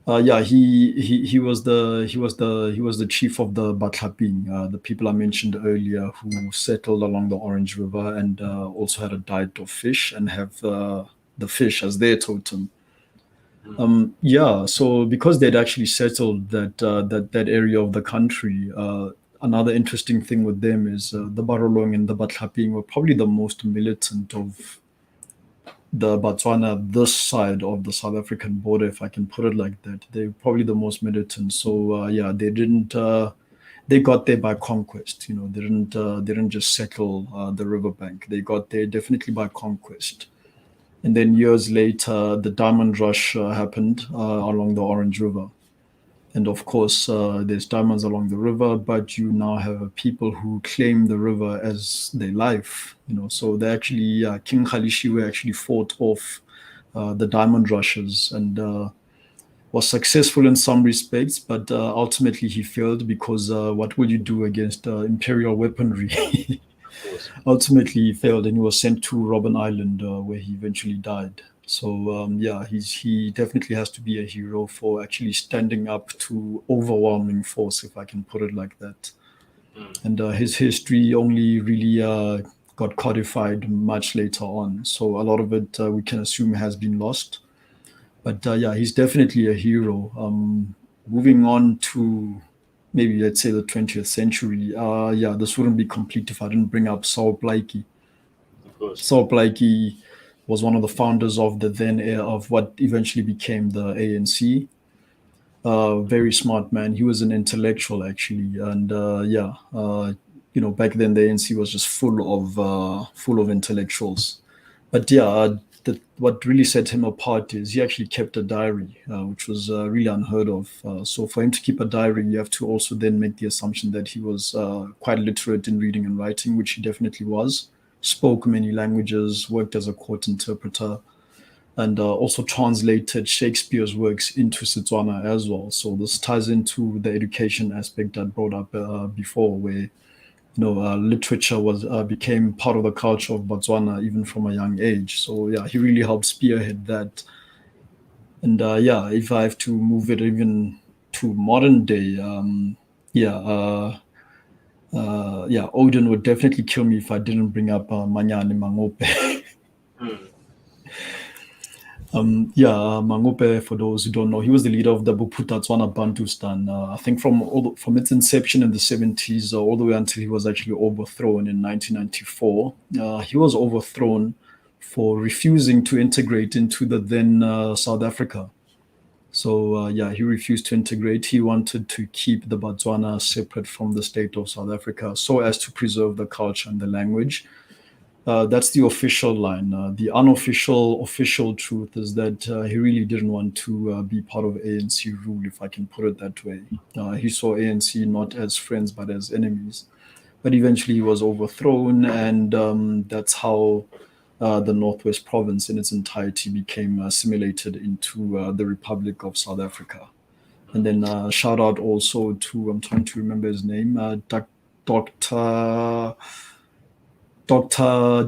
Yeah, he was the chief of the Batlaping, the people I mentioned earlier who settled along the Orange River and also had a diet of fish and have the fish as their totem. Yeah, so because they'd actually settled that area of the country, another interesting thing with them is the Barolong and the Batlaping were probably the most militant of the Botswana, this side of the South African border, if I can put it like that. They're probably the most militant. So yeah, they didn't. They got there by conquest. They didn't just settle the riverbank. They got there definitely by conquest. And then years later, the diamond rush happened along the Orange River. And of course, there's diamonds along the river, but you now have people who claim the river as their life. So they actually, King Khalishiwe actually fought off the diamond rushes and was successful in some respects, but ultimately he failed because what will you do against imperial weaponry? Of course. Ultimately, he failed and he was sent to Robben Island, where he eventually died. So yeah, he definitely has to be a hero for actually standing up to overwhelming force, if I can put it like that. And his history only really got codified much later on. So a lot of it we can assume has been lost. But yeah, he's definitely a hero. Moving on to maybe let's say the 20th century. Yeah, this wouldn't be complete if I didn't bring up Saul Blakey. Of course. Saul Blakey was one of the founders of the then of what eventually became the ANC. Very smart man. He was an intellectual actually, and yeah, back then the ANC was just full of intellectuals. But yeah, what really set him apart is he actually kept a diary, which was really unheard of. So for him to keep a diary, you have to also then make the assumption that he was quite literate in reading and writing, which he definitely was. Spoke many languages, worked as a court interpreter, and also translated Shakespeare's works into Setswana as well. So this ties into the education aspect I brought up before, where literature was became part of the culture of Botswana even from a young age. So yeah, he really helped spearhead that. And yeah, if I have to move it even to modern day, yeah, yeah, Odin would definitely kill me if I didn't bring up Manyane Mangope. Mm. Yeah, Mangope, for those who don't know, he was the leader of the Buputa Tswana Bantustan. I think from its inception in the 70s all the way until he was actually overthrown in 1994. He was overthrown for refusing to integrate into the then South Africa. So yeah, he refused to integrate. He wanted to keep the Botswana separate from the state of South Africa so as to preserve the culture and the language. That's the official line. The unofficial, official truth is that he really didn't want to be part of ANC rule, if I can put it that way. He saw ANC not as friends but as enemies. But eventually he was overthrown, and that's how the Northwest Province in its entirety became assimilated into the Republic of South Africa. And then shout out also to, I'm trying to remember his name, Dr.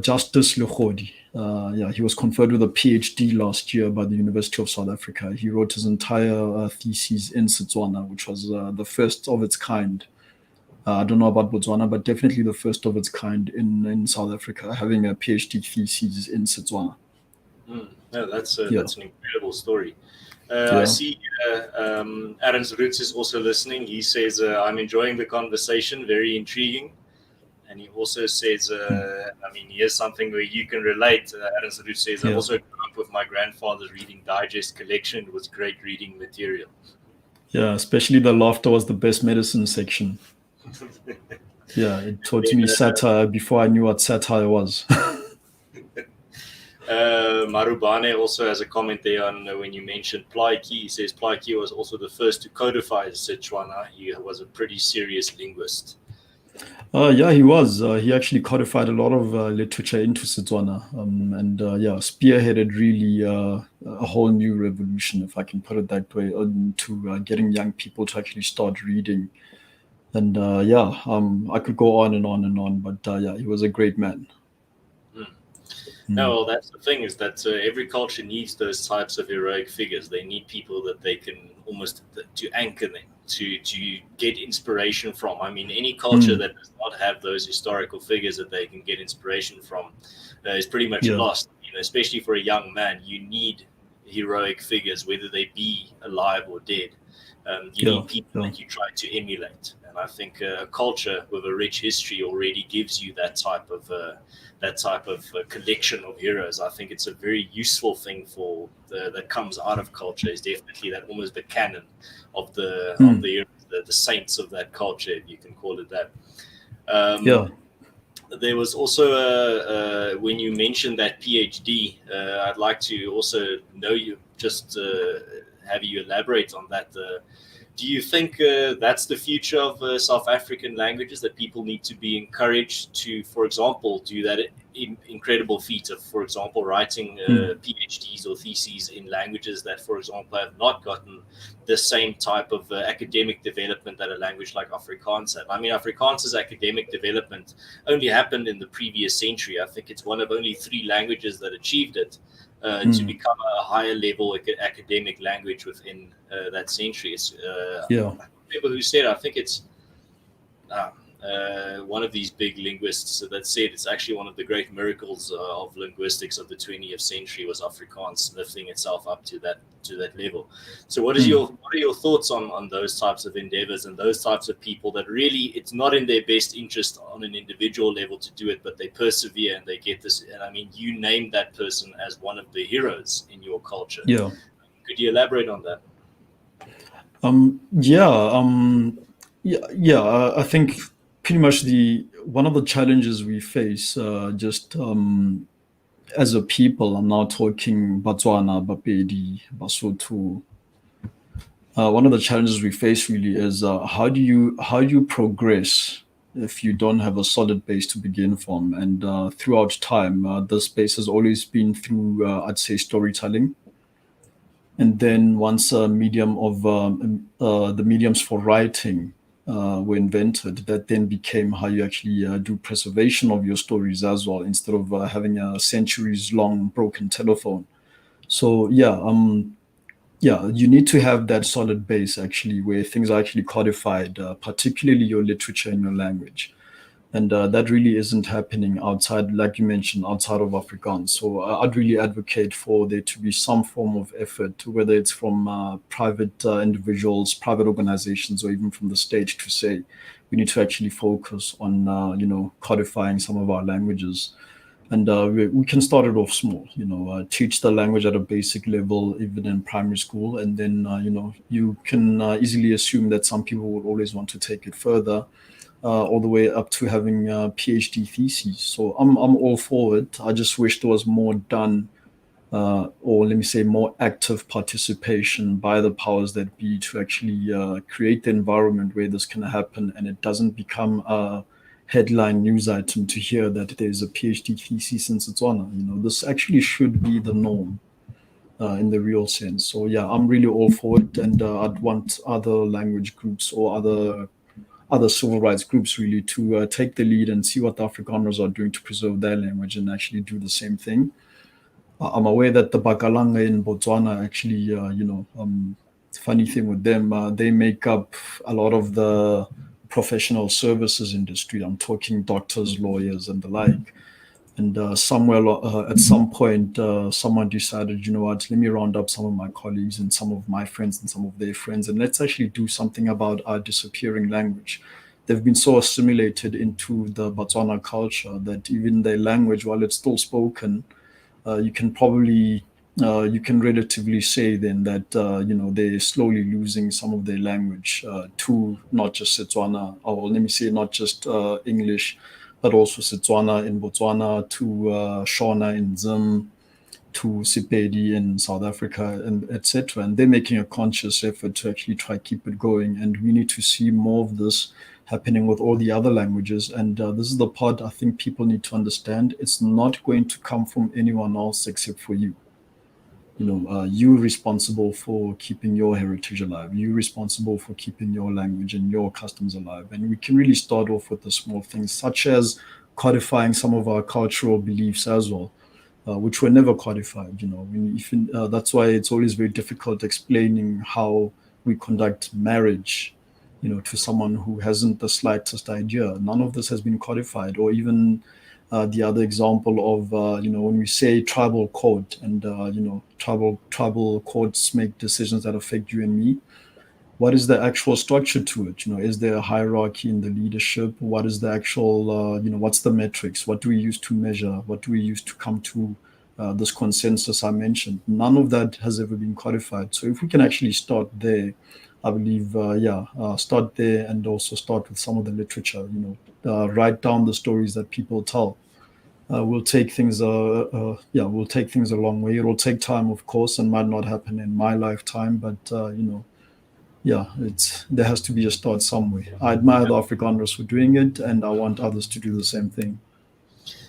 Justice Lukhodi. Yeah, he was conferred with a PhD last year by the University of South Africa. He wrote his entire thesis in Setswana, which was the first of its kind. I don't know about Botswana, but definitely the first of its kind in South Africa, having a PhD thesis in Setswana. No, Yeah, that's an incredible story. I yeah. see Aaron's Roots is also listening. He says, I'm enjoying the conversation, very intriguing. And he also says, I mean, here's something where you can relate. Aaron's Roots says, I Yeah, also grew up with my grandfather's reading digest collection. It was great reading material. yeah. Especially the laughter was the best medicine section. Yeah, it taught Then me satire before I knew what satire was. Marubane also has a comment there on when you mentioned Plaiki. He says Plaiki was also the first to codify Setswana. He was a pretty serious linguist. Yeah, he was. He actually codified a lot of literature into Setswana, and yeah, spearheaded really a whole new revolution, if I can put it that way, into getting young people to actually start reading. And yeah, I could go on and on and on, but yeah, he was a great man. Hmm. No, Mm. well, that's the thing is that every culture needs those types of heroic figures. They need people that they can almost to anchor them, to get inspiration from. I mean, any culture Mm. that does not have those historical figures that they can get inspiration from is pretty much Yeah, lost. You know, especially for a young man, you need heroic figures, whether they be alive or dead. You yeah, need people yeah. that you try to emulate, and I think a culture with a rich history already gives you that type of collection of heroes. I think it's a very useful thing for that comes out of culture. Is definitely that almost the canon of Mm. the heroes, the saints of that culture, if you can call it that. Um, Yeah. there was also when you mentioned that PhD, I'd like to also know you just have you elaborate on that. Do you think that's the future of South African languages, that people need to be encouraged to, for example, do that incredible feat of, for example, writing Mm. PhDs or theses in languages that, for example, have not gotten the same type of academic development that a language like Afrikaans had? I mean, Afrikaans' academic development only happened in the previous century. I think it's one of only three languages that achieved it to Mm. become a higher level academic language within that century. Yeah. I don't remember who said it. I think it's uh, one of these big linguists that said it's actually one of the great miracles of linguistics of the 20th century was Afrikaans lifting itself up to that level. So, Mm. what are your thoughts on those types of endeavors and those types of people that really it's not in their best interest on an individual level to do it, but they persevere and they get this? And I mean, you named that person as one of the heroes in your culture. Yeah. Could you elaborate on that? Yeah. Yeah. Yeah. I think pretty much the one of the challenges we face, just as a people, I'm now talking Botswana, Bapedi, Basotho. One of the challenges we face really is how do you progress if you don't have a solid base to begin from? And throughout time, this base has always been through, I'd say, storytelling. And then once a medium of the mediums for writing were invented, that then became how you actually do preservation of your stories as well, instead of having a centuries long broken telephone. So yeah, you need to have that solid base actually, where things are actually codified, particularly your literature and your language. And that really isn't happening outside, like you mentioned, outside of Afrikaans. So I'd really advocate for there to be some form of effort, whether it's from private individuals, private organizations, or even from the state, to say we need to actually focus on, codifying some of our languages. And we can start it off small, teach the language at a basic level, even in primary school. And then, you can easily assume that some people would always want to take it further, all the way up to having PhD theses. So I'm all for it. I just wish there was more done, or let me say, more active participation by the powers that be to actually create the environment where this can happen, and it doesn't become a headline news item to hear that there's a PhD thesis in Setswana. This actually should be the norm. In the real sense. So yeah, I'm really all for it, and I'd want other language groups or other civil rights groups really to take the lead and see what the Afrikaners are doing to preserve their language and actually do the same thing. I'm aware that the Bakalanga in Botswana actually, funny thing with them, they make up a lot of the professional services industry. I'm talking doctors, lawyers, and the like. And somewhere at some point, someone decided, you know what, let me round up some of my colleagues and some of my friends and some of their friends, and let's actually do something about our disappearing language. They've been so assimilated into the Botswana culture that even their language, while it's still spoken, you can relatively say then that they're slowly losing some of their language to not just Setswana, or let me say not just English, but also Setswana in Botswana, to Shona in Zim, to Sepedi in South Africa, and etc. And they're making a conscious effort to actually try keep it going. And we need to see more of this happening with all the other languages. And this is the part I think people need to understand. It's not going to come from anyone else except for you. You responsible for keeping your heritage alive. You responsible for keeping your language and your customs alive. And we can really start off with the small things, such as codifying some of our cultural beliefs as well, which were never codified. That's why it's always very difficult explaining how we conduct marriage, to someone who hasn't the slightest idea. None of this has been codified, or even the other example of when we say tribal court, and tribal courts make decisions that affect you and me. What is the actual structure to it? Is there a hierarchy in the leadership? What is the actual what's the metrics? What do we use to measure? What do we use to come to this consensus I mentioned? None of that has ever been codified. So if we can actually start there, I believe start there, and also start with some of the literature. Write down the stories that people tell. We'll take things we'll take things a long way. It'll take time, of course, and might not happen in my lifetime, but there has to be a start somewhere. I admire the Afrikaners for doing it, and I want others to do the same thing.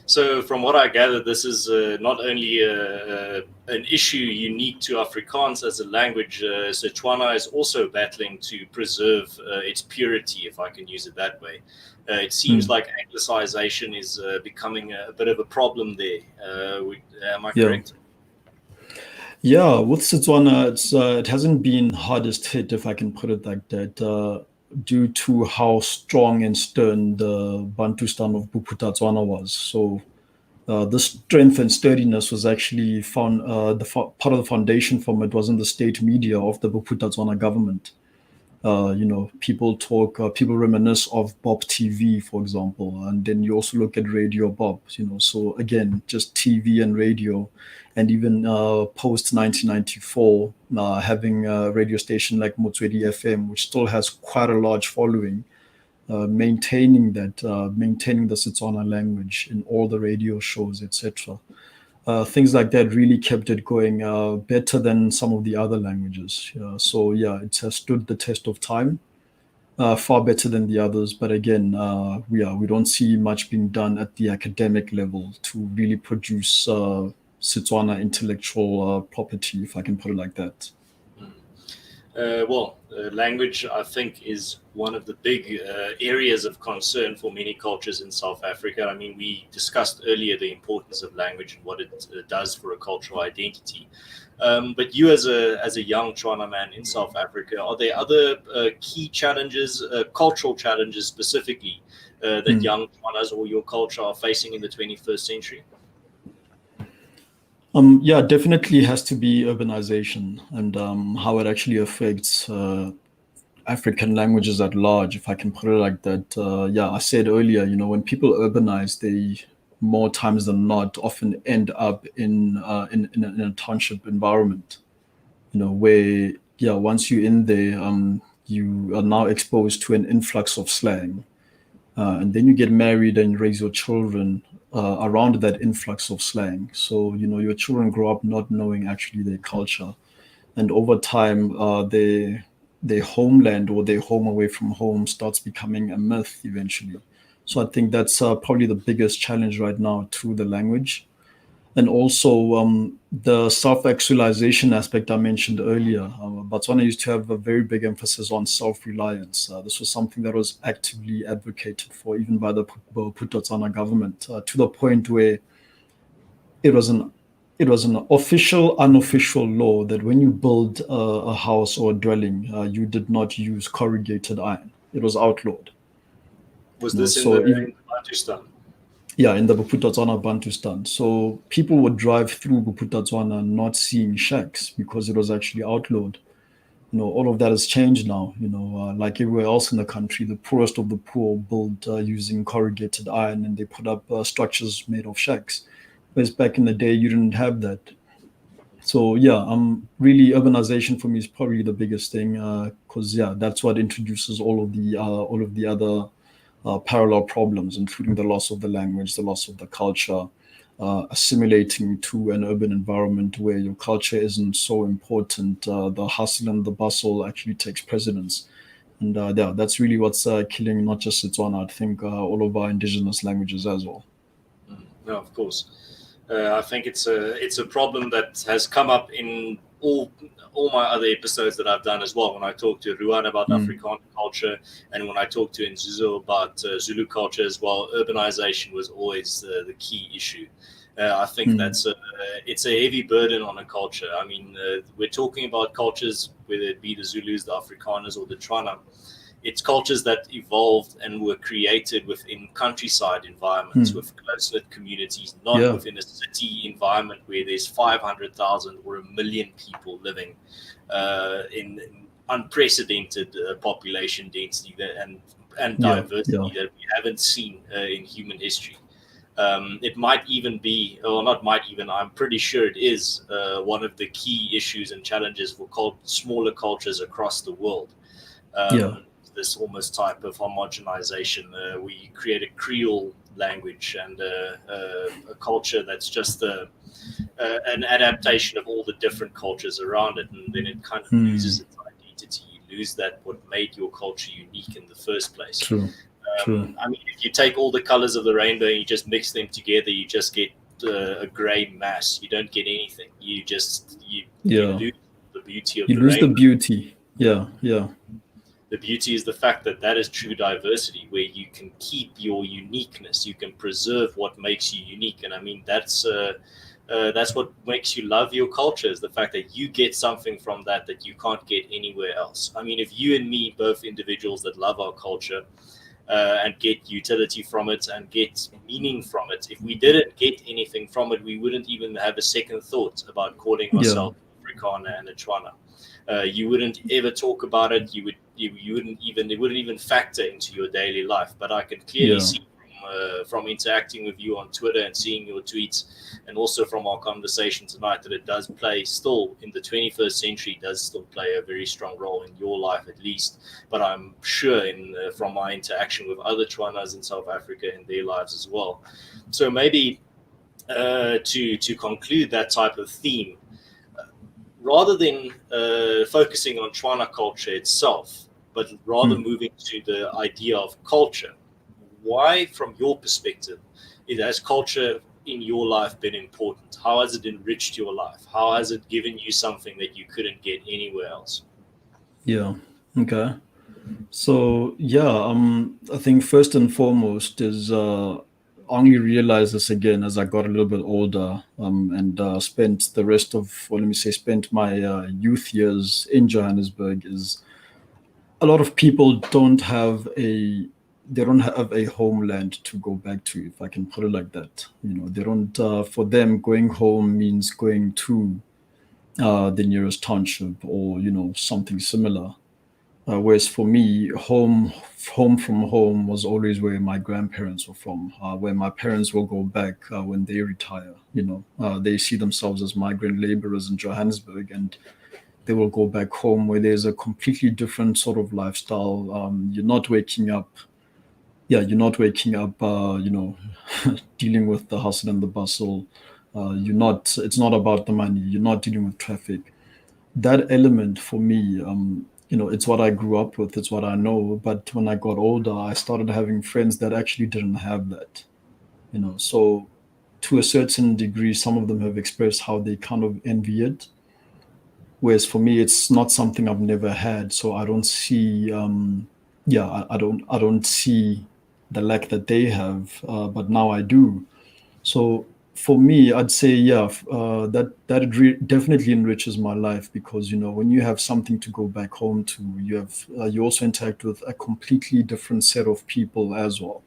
So, from what I gather, this is not only an issue unique to Afrikaans as a language. So, Tswana is also battling to preserve its purity, if I can use it that way. It seems like anglicization is becoming a bit of a problem there. Am I correct? Yeah, with Setswana, it hasn't been hardest hit, if I can put it like that, due to how strong and stern the Bantustan of Bophuthatswana was. So the strength and sturdiness was actually found, part of the foundation from it was in the state media of the Bophuthatswana government. People reminisce of Bob TV, for example, and then you also look at Radio Bob, so again, just TV and radio, and even post 1994, having a radio station like Motswedi FM, which still has quite a large following, maintaining the Setswana language in all the radio shows, etc. Things like that really kept it going better than some of the other languages. It has stood the test of time, far better than the others. But again, we don't see much being done at the academic level to really produce Setswana intellectual property, if I can put it like that. Language, I think, is one of the big areas of concern for many cultures in South Africa. I mean, we discussed earlier the importance of language and what it does for a cultural identity. But you, as a young Tswana man in South Africa, are there other key challenges, cultural challenges specifically, that young Tswanas or your culture are facing in the 21st century? Definitely has to be urbanization and how it actually affects African languages at large, if I can put it like that. I said earlier, when people urbanize, they more times than not often end up in a township environment, where once you're in there, you are now exposed to an influx of slang, and then you get married and raise your children around that influx of slang. So, your children grow up not knowing actually their culture. And over time, their homeland or their home away from home starts becoming a myth eventually. So I think that's probably the biggest challenge right now to the language. And also the self-actualization aspect I mentioned earlier. Botswana used to have a very big emphasis on self-reliance. This was something that was actively advocated for, even by the Bophuthatswana government, to the point where it was an official, unofficial law that when you build a house or a dwelling, you did not use corrugated iron. It was outlawed. Was this in the Bantustan? Yeah, in the Bophuthatswana Bantustan. So people would drive through Bophuthatswana not seeing shacks because it was actually outlawed. All of that has changed now. Like everywhere else in the country, the poorest of the poor build using corrugated iron, and they put up structures made of shacks. Whereas back in the day, you didn't have that. So really urbanization for me is probably the biggest thing, because that's what introduces all of the other parallel problems, including the loss of the language, the loss of the culture, assimilating to an urban environment where your culture isn't so important. The hustle and the bustle actually takes precedence. And yeah, that's really what's killing not just Setswana, I think all of our indigenous languages as well. No, of course. I think it's a problem that has come up in all my other episodes that I've done as well. When I talk to Ruan about Mm. Afrikaner culture, and when I talk to Nzuzo about Zulu culture as well, urbanization was always the key issue. I think Mm. that's it's a heavy burden on a culture. I mean, we're talking about cultures, whether it be the Zulus, the Afrikaners, or the Tswana. It's cultures that evolved and were created within countryside environments Mm. with close-knit communities, not Yeah, within a city environment where there's 500,000 or a million people living in unprecedented population density and yeah, yeah, diversity that we haven't seen in human history. It might even be, or not might even, I'm pretty sure it is one of the key issues and challenges for smaller cultures across the world. yeah, This almost type of homogenization. We create a Creole language and a culture that's just an adaptation of all the different cultures around it, and then it kind of loses mm. its identity. You lose that what made your culture unique in the first place. True, true. I mean, if you take all the colors of the rainbow and you just mix them together, you just get a gray mass. You don't get anything. You Yeah, lose the beauty of you the lose the rainbow. beauty. Yeah, yeah, The beauty is the fact that that is true diversity, where you can keep your uniqueness, you can preserve what makes you unique. And I mean, that's what makes you love your culture, is the fact that you get something from that that you can't get anywhere else. I mean, if you and me, both individuals that love our culture, and get utility from it and get meaning from it, if we didn't get anything from it, we wouldn't even have a second thought about calling yeah, ourselves Afrikaner and a Tswana. You wouldn't ever talk about it. You wouldn't even, it wouldn't even factor into your daily life. But I can clearly yeah, see from interacting with you on Twitter and seeing your tweets, and also from our conversation tonight, that it does play still in the 21st century, does still play a very strong role in your life at least. But I'm sure in from my interaction with other Tswanas in South Africa in their lives as well. So maybe to conclude that type of theme, rather than focusing on Tswana culture itself, but rather mm. moving to the idea of culture, why, from your perspective, has culture in your life been important? How has it enriched your life? How has it given you something that you couldn't get anywhere else? Yeah. Okay. So yeah, I think first and foremost is I only realized this again as I got a little bit older, and spent the rest of, well, let me say, spent my youth years in Johannesburg. Is a lot of people don't have a homeland to go back to, if I can put it like that. They don't. For them, going home means going to the nearest township or something similar. Whereas for me, home from home was always where my grandparents were from, where my parents will go back when they retire. They see themselves as migrant laborers in Johannesburg, and they will go back home where there's a completely different sort of lifestyle. You're not waking up. Yeah, you're not waking up. Dealing with the hustle and the bustle. You're not. It's not about the money. You're not dealing with traffic. That element for me, it's what I grew up with, it's what I know. But when I got older, I started having friends that actually didn't have that. So to a certain degree, some of them have expressed how they kind of envy it, whereas for me it's not something I've never had. So I don't see yeah, I don't see the lack that they have, but now I do. So for me, I'd say, yeah, definitely enriches my life, because when you have something to go back home to, you also interact with a completely different set of people as well.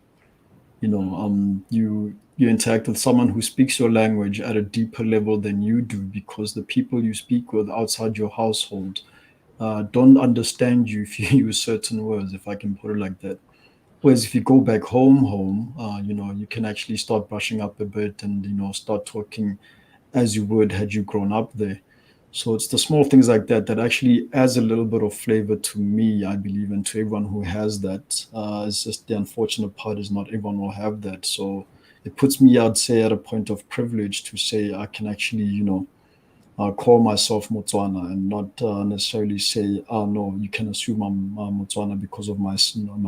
You interact with someone who speaks your language at a deeper level than you do, because the people you speak with outside your household don't understand you if you use certain words, if I can put it like that. Whereas if you go back home, you can actually start brushing up a bit and start talking as you would had you grown up there. So it's the small things like that that actually adds a little bit of flavor to me, I believe, and to everyone who has that. It's just the unfortunate part is not everyone will have that. So it puts me, I'd say, at a point of privilege to say I can actually, call myself Motswana and not necessarily say, oh no, you can assume I'm Motswana because of my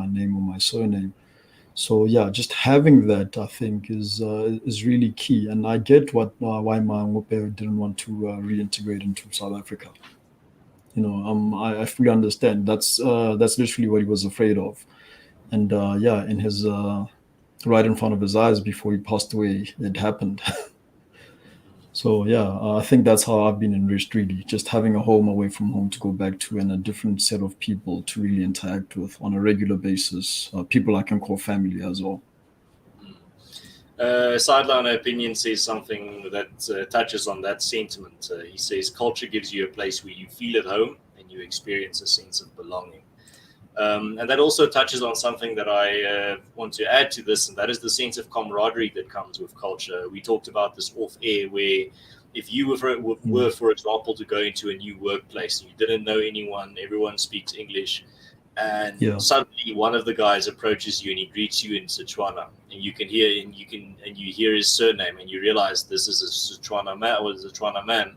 name or my surname. So yeah, just having that, I think, is really key. And I get why my Ngope didn't want to reintegrate into South Africa. I fully understand. That's literally what he was afraid of. And yeah, in his right in front of his eyes before he passed away, it happened. So yeah, I think that's how I've been enriched, really, just having a home away from home to go back to and a different set of people to really interact with on a regular basis. People I can call family as well. Sideline Opinion says something that touches on that sentiment. He says culture gives you a place where you feel at home and you experience a sense of belonging. And that also touches on something that I want to add to this, and that is the sense of camaraderie that comes with culture. We talked about this off air, where if you were, for example, to go into a new workplace and you didn't know anyone, everyone speaks English, and Yeah, suddenly one of the guys approaches you and he greets you in Tswana, and you hear his surname, and you realize this is a Tswana man or a Tswana man.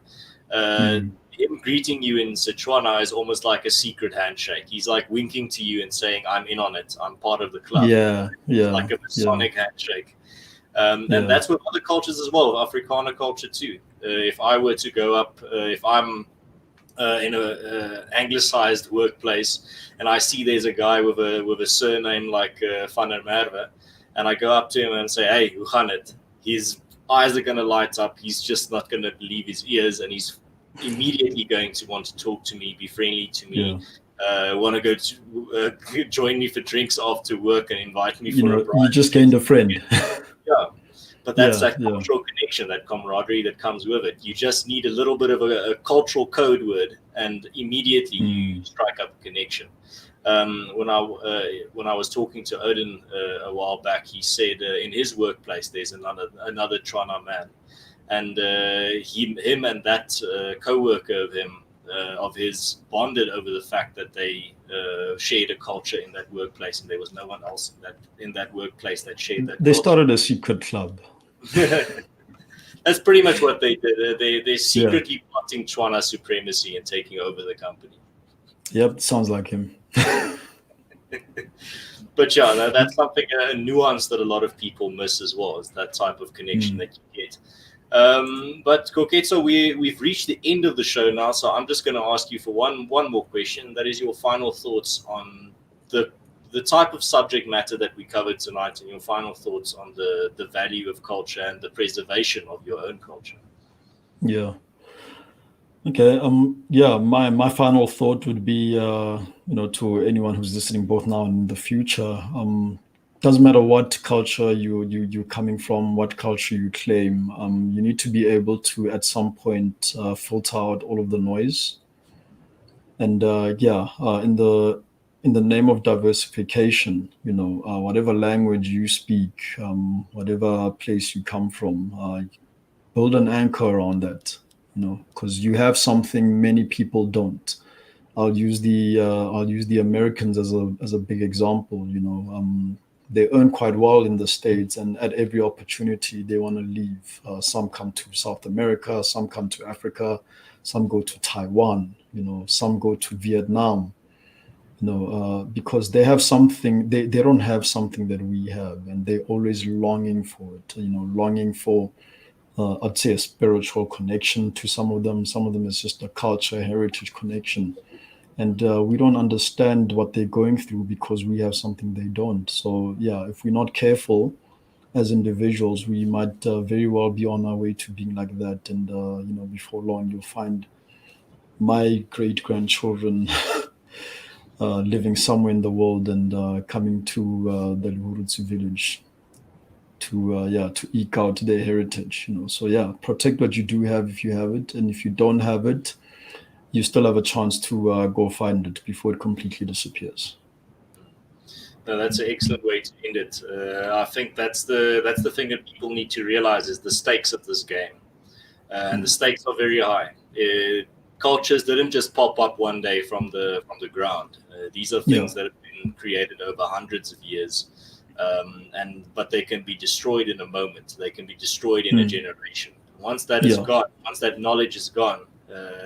mm, Him greeting you in Setswana is almost like a secret handshake. He's like winking to you and saying, "I'm in on it. I'm part of the club." yeah, It's yeah, like a yeah, Masonic handshake. And yeah, that's with other cultures as well, Afrikaner culture too. If I were to go up, if I'm in a anglicized workplace and I see there's a guy with a surname like Van der Merwe, and I go up to him and say, "Hey, hoe gaan het?" His eyes are going to light up. He's just not going to believe his ears, and he's immediately going to want to talk to me, be friendly to me, yeah. want to go to join me for drinks after work and invite me You for a know, you bride. just gained a friend. Yeah. But that's Yeah, that yeah, cultural connection, that camaraderie that comes with it. You just need a little bit of a cultural code word, and immediately you mm, strike up a connection. When I was talking to Odin a while back, he said in his workplace there's another Tswana man, and him and that co-worker of his bonded over the fact that they shared a culture in that workplace, and there was no one else in that workplace that shared that they culture. started a secret club. That's pretty much what they did. They're Yeah, secretly plotting Tswana supremacy and taking over the company. yep, sounds like him. But yeah, that's something, a nuance that a lot of people miss as well, is that type of connection Mm, that you get. But Koketso, we've reached the end of the show now, so I'm just going to ask you for one more question. That is your final thoughts on the type of subject matter that we covered tonight, and your final thoughts on the value of culture and the preservation of your own culture. yeah. Okay. Yeah. My final thought would be, to anyone who's listening, both now and in the future. Doesn't matter what culture you're coming from, what culture you claim. You need to be able to, at some point, filter out all of the noise. And yeah, in the name of diversification, whatever language you speak, whatever place you come from, build an anchor around that, because you have something many people don't. I'll use the Americans as a big example. They earn quite well in the States, and at every opportunity they want to leave. Some come to South America, some come to Africa, some go to Taiwan. Some go to Vietnam. Because they have something, they don't have something that we have, and they're always longing for it. Longing for, I'd say, a spiritual connection to some of them. Some of them is just a culture, heritage connection. And we don't understand what they're going through because we have something they don't. So, yeah, if we're not careful as individuals, we might very well be on our way to being like that. And, before long, you'll find my great grandchildren living somewhere in the world and coming to the Lurutsu village to yeah, to eke out their heritage. So yeah, protect what you do have if you have it, and if you don't have it, you still have a chance to go find it before it completely disappears. No, that's an excellent way to end it. I think that's the thing that people need to realize is the stakes of this game, and the Mm, stakes are very high. Cultures didn't just pop up one day from the ground. These are yeah, things that have been created over hundreds of years, But they can be destroyed in a moment. They can be destroyed in a generation. Once that is gone, once that knowledge is gone,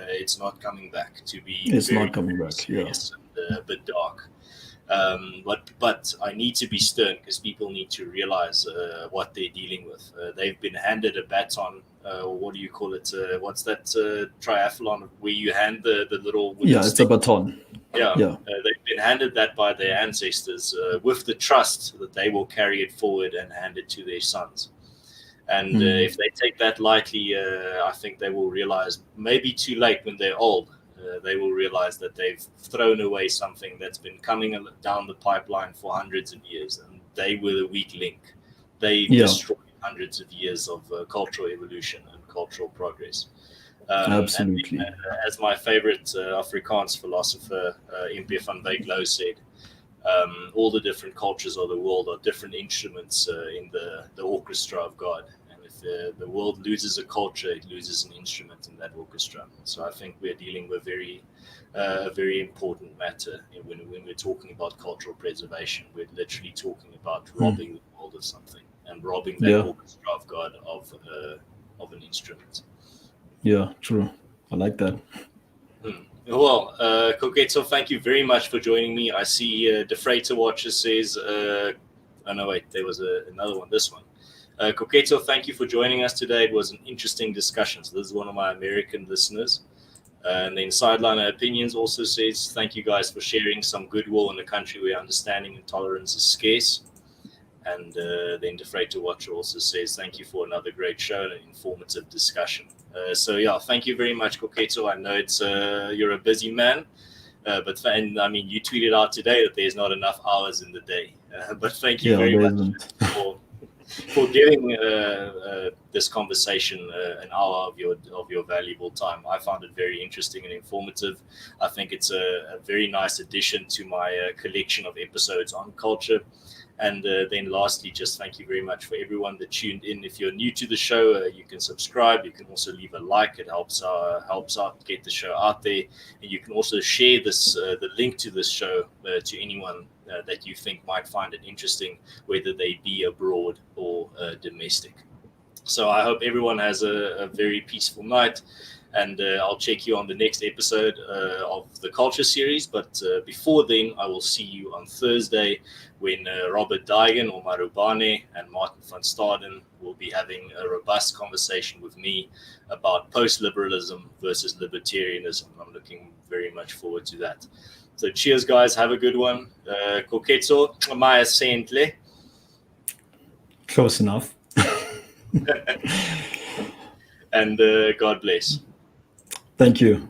it's not coming back. To be it's very, not coming very back. serious and a bit dark. But I need to be stern because people need to realize what they're dealing with. They've been handed a baton. What do you call it? What's that triathlon where you hand the little? It's a baton. They've been handed that by their ancestors with the trust that they will carry it forward and hand it to their sons. And if they take that lightly, I think they will realize, maybe too late when they're old, they will realize that they've thrown away something that's been coming down the pipeline for hundreds of years, and they were the weak link. They destroyed hundreds of years of cultural evolution and cultural progress. Absolutely. And, as my favorite Afrikaans philosopher, MP van Wyk Lou, said, all the different cultures of the world are different instruments in the orchestra of God. If the world loses a culture, it loses an instrument in that orchestra. So I think we're dealing with a very important matter when we're talking about cultural preservation. We're literally talking about robbing the world of something and robbing that orchestra of God of an instrument. Yeah, true. I like that. Well, Koketso, thank you very much for joining me. I see De Freighter Watcher says, oh no, wait, there was another one, this one. Koketso, thank you for joining us today. It was an interesting discussion. So this is one of my American listeners. And then Sideliner Opinions also says, thank you guys for sharing some goodwill in a country where understanding and tolerance is scarce. And then De Freighter Watcher also says, thank you for another great show and an informative discussion. Thank you very much, Koketso. I know you're a busy man. I mean, you tweeted out today that there's not enough hours in the day. But thank you very much for giving this conversation an hour of your valuable time. I found it very interesting and informative. I think it's a very nice addition to my collection of episodes on culture. And then lastly, just thank you very much for everyone that tuned in. If you're new to the show, you can subscribe. You can also leave a like. It helps out get the show out there. And you can also share the link to this show to anyone that you think might find it interesting, whether they be abroad or domestic. So I hope everyone has a very peaceful night. And I'll check you on the next episode of the Culture series. But before then, I will see you on Thursday when Robert Daigen or Marubane and Martin van Staden will be having a robust conversation with me about post-liberalism versus libertarianism. I'm looking very much forward to that. So cheers, guys. Have a good one. Koketso, Maya Saintle. Close enough. And God bless. Thank you.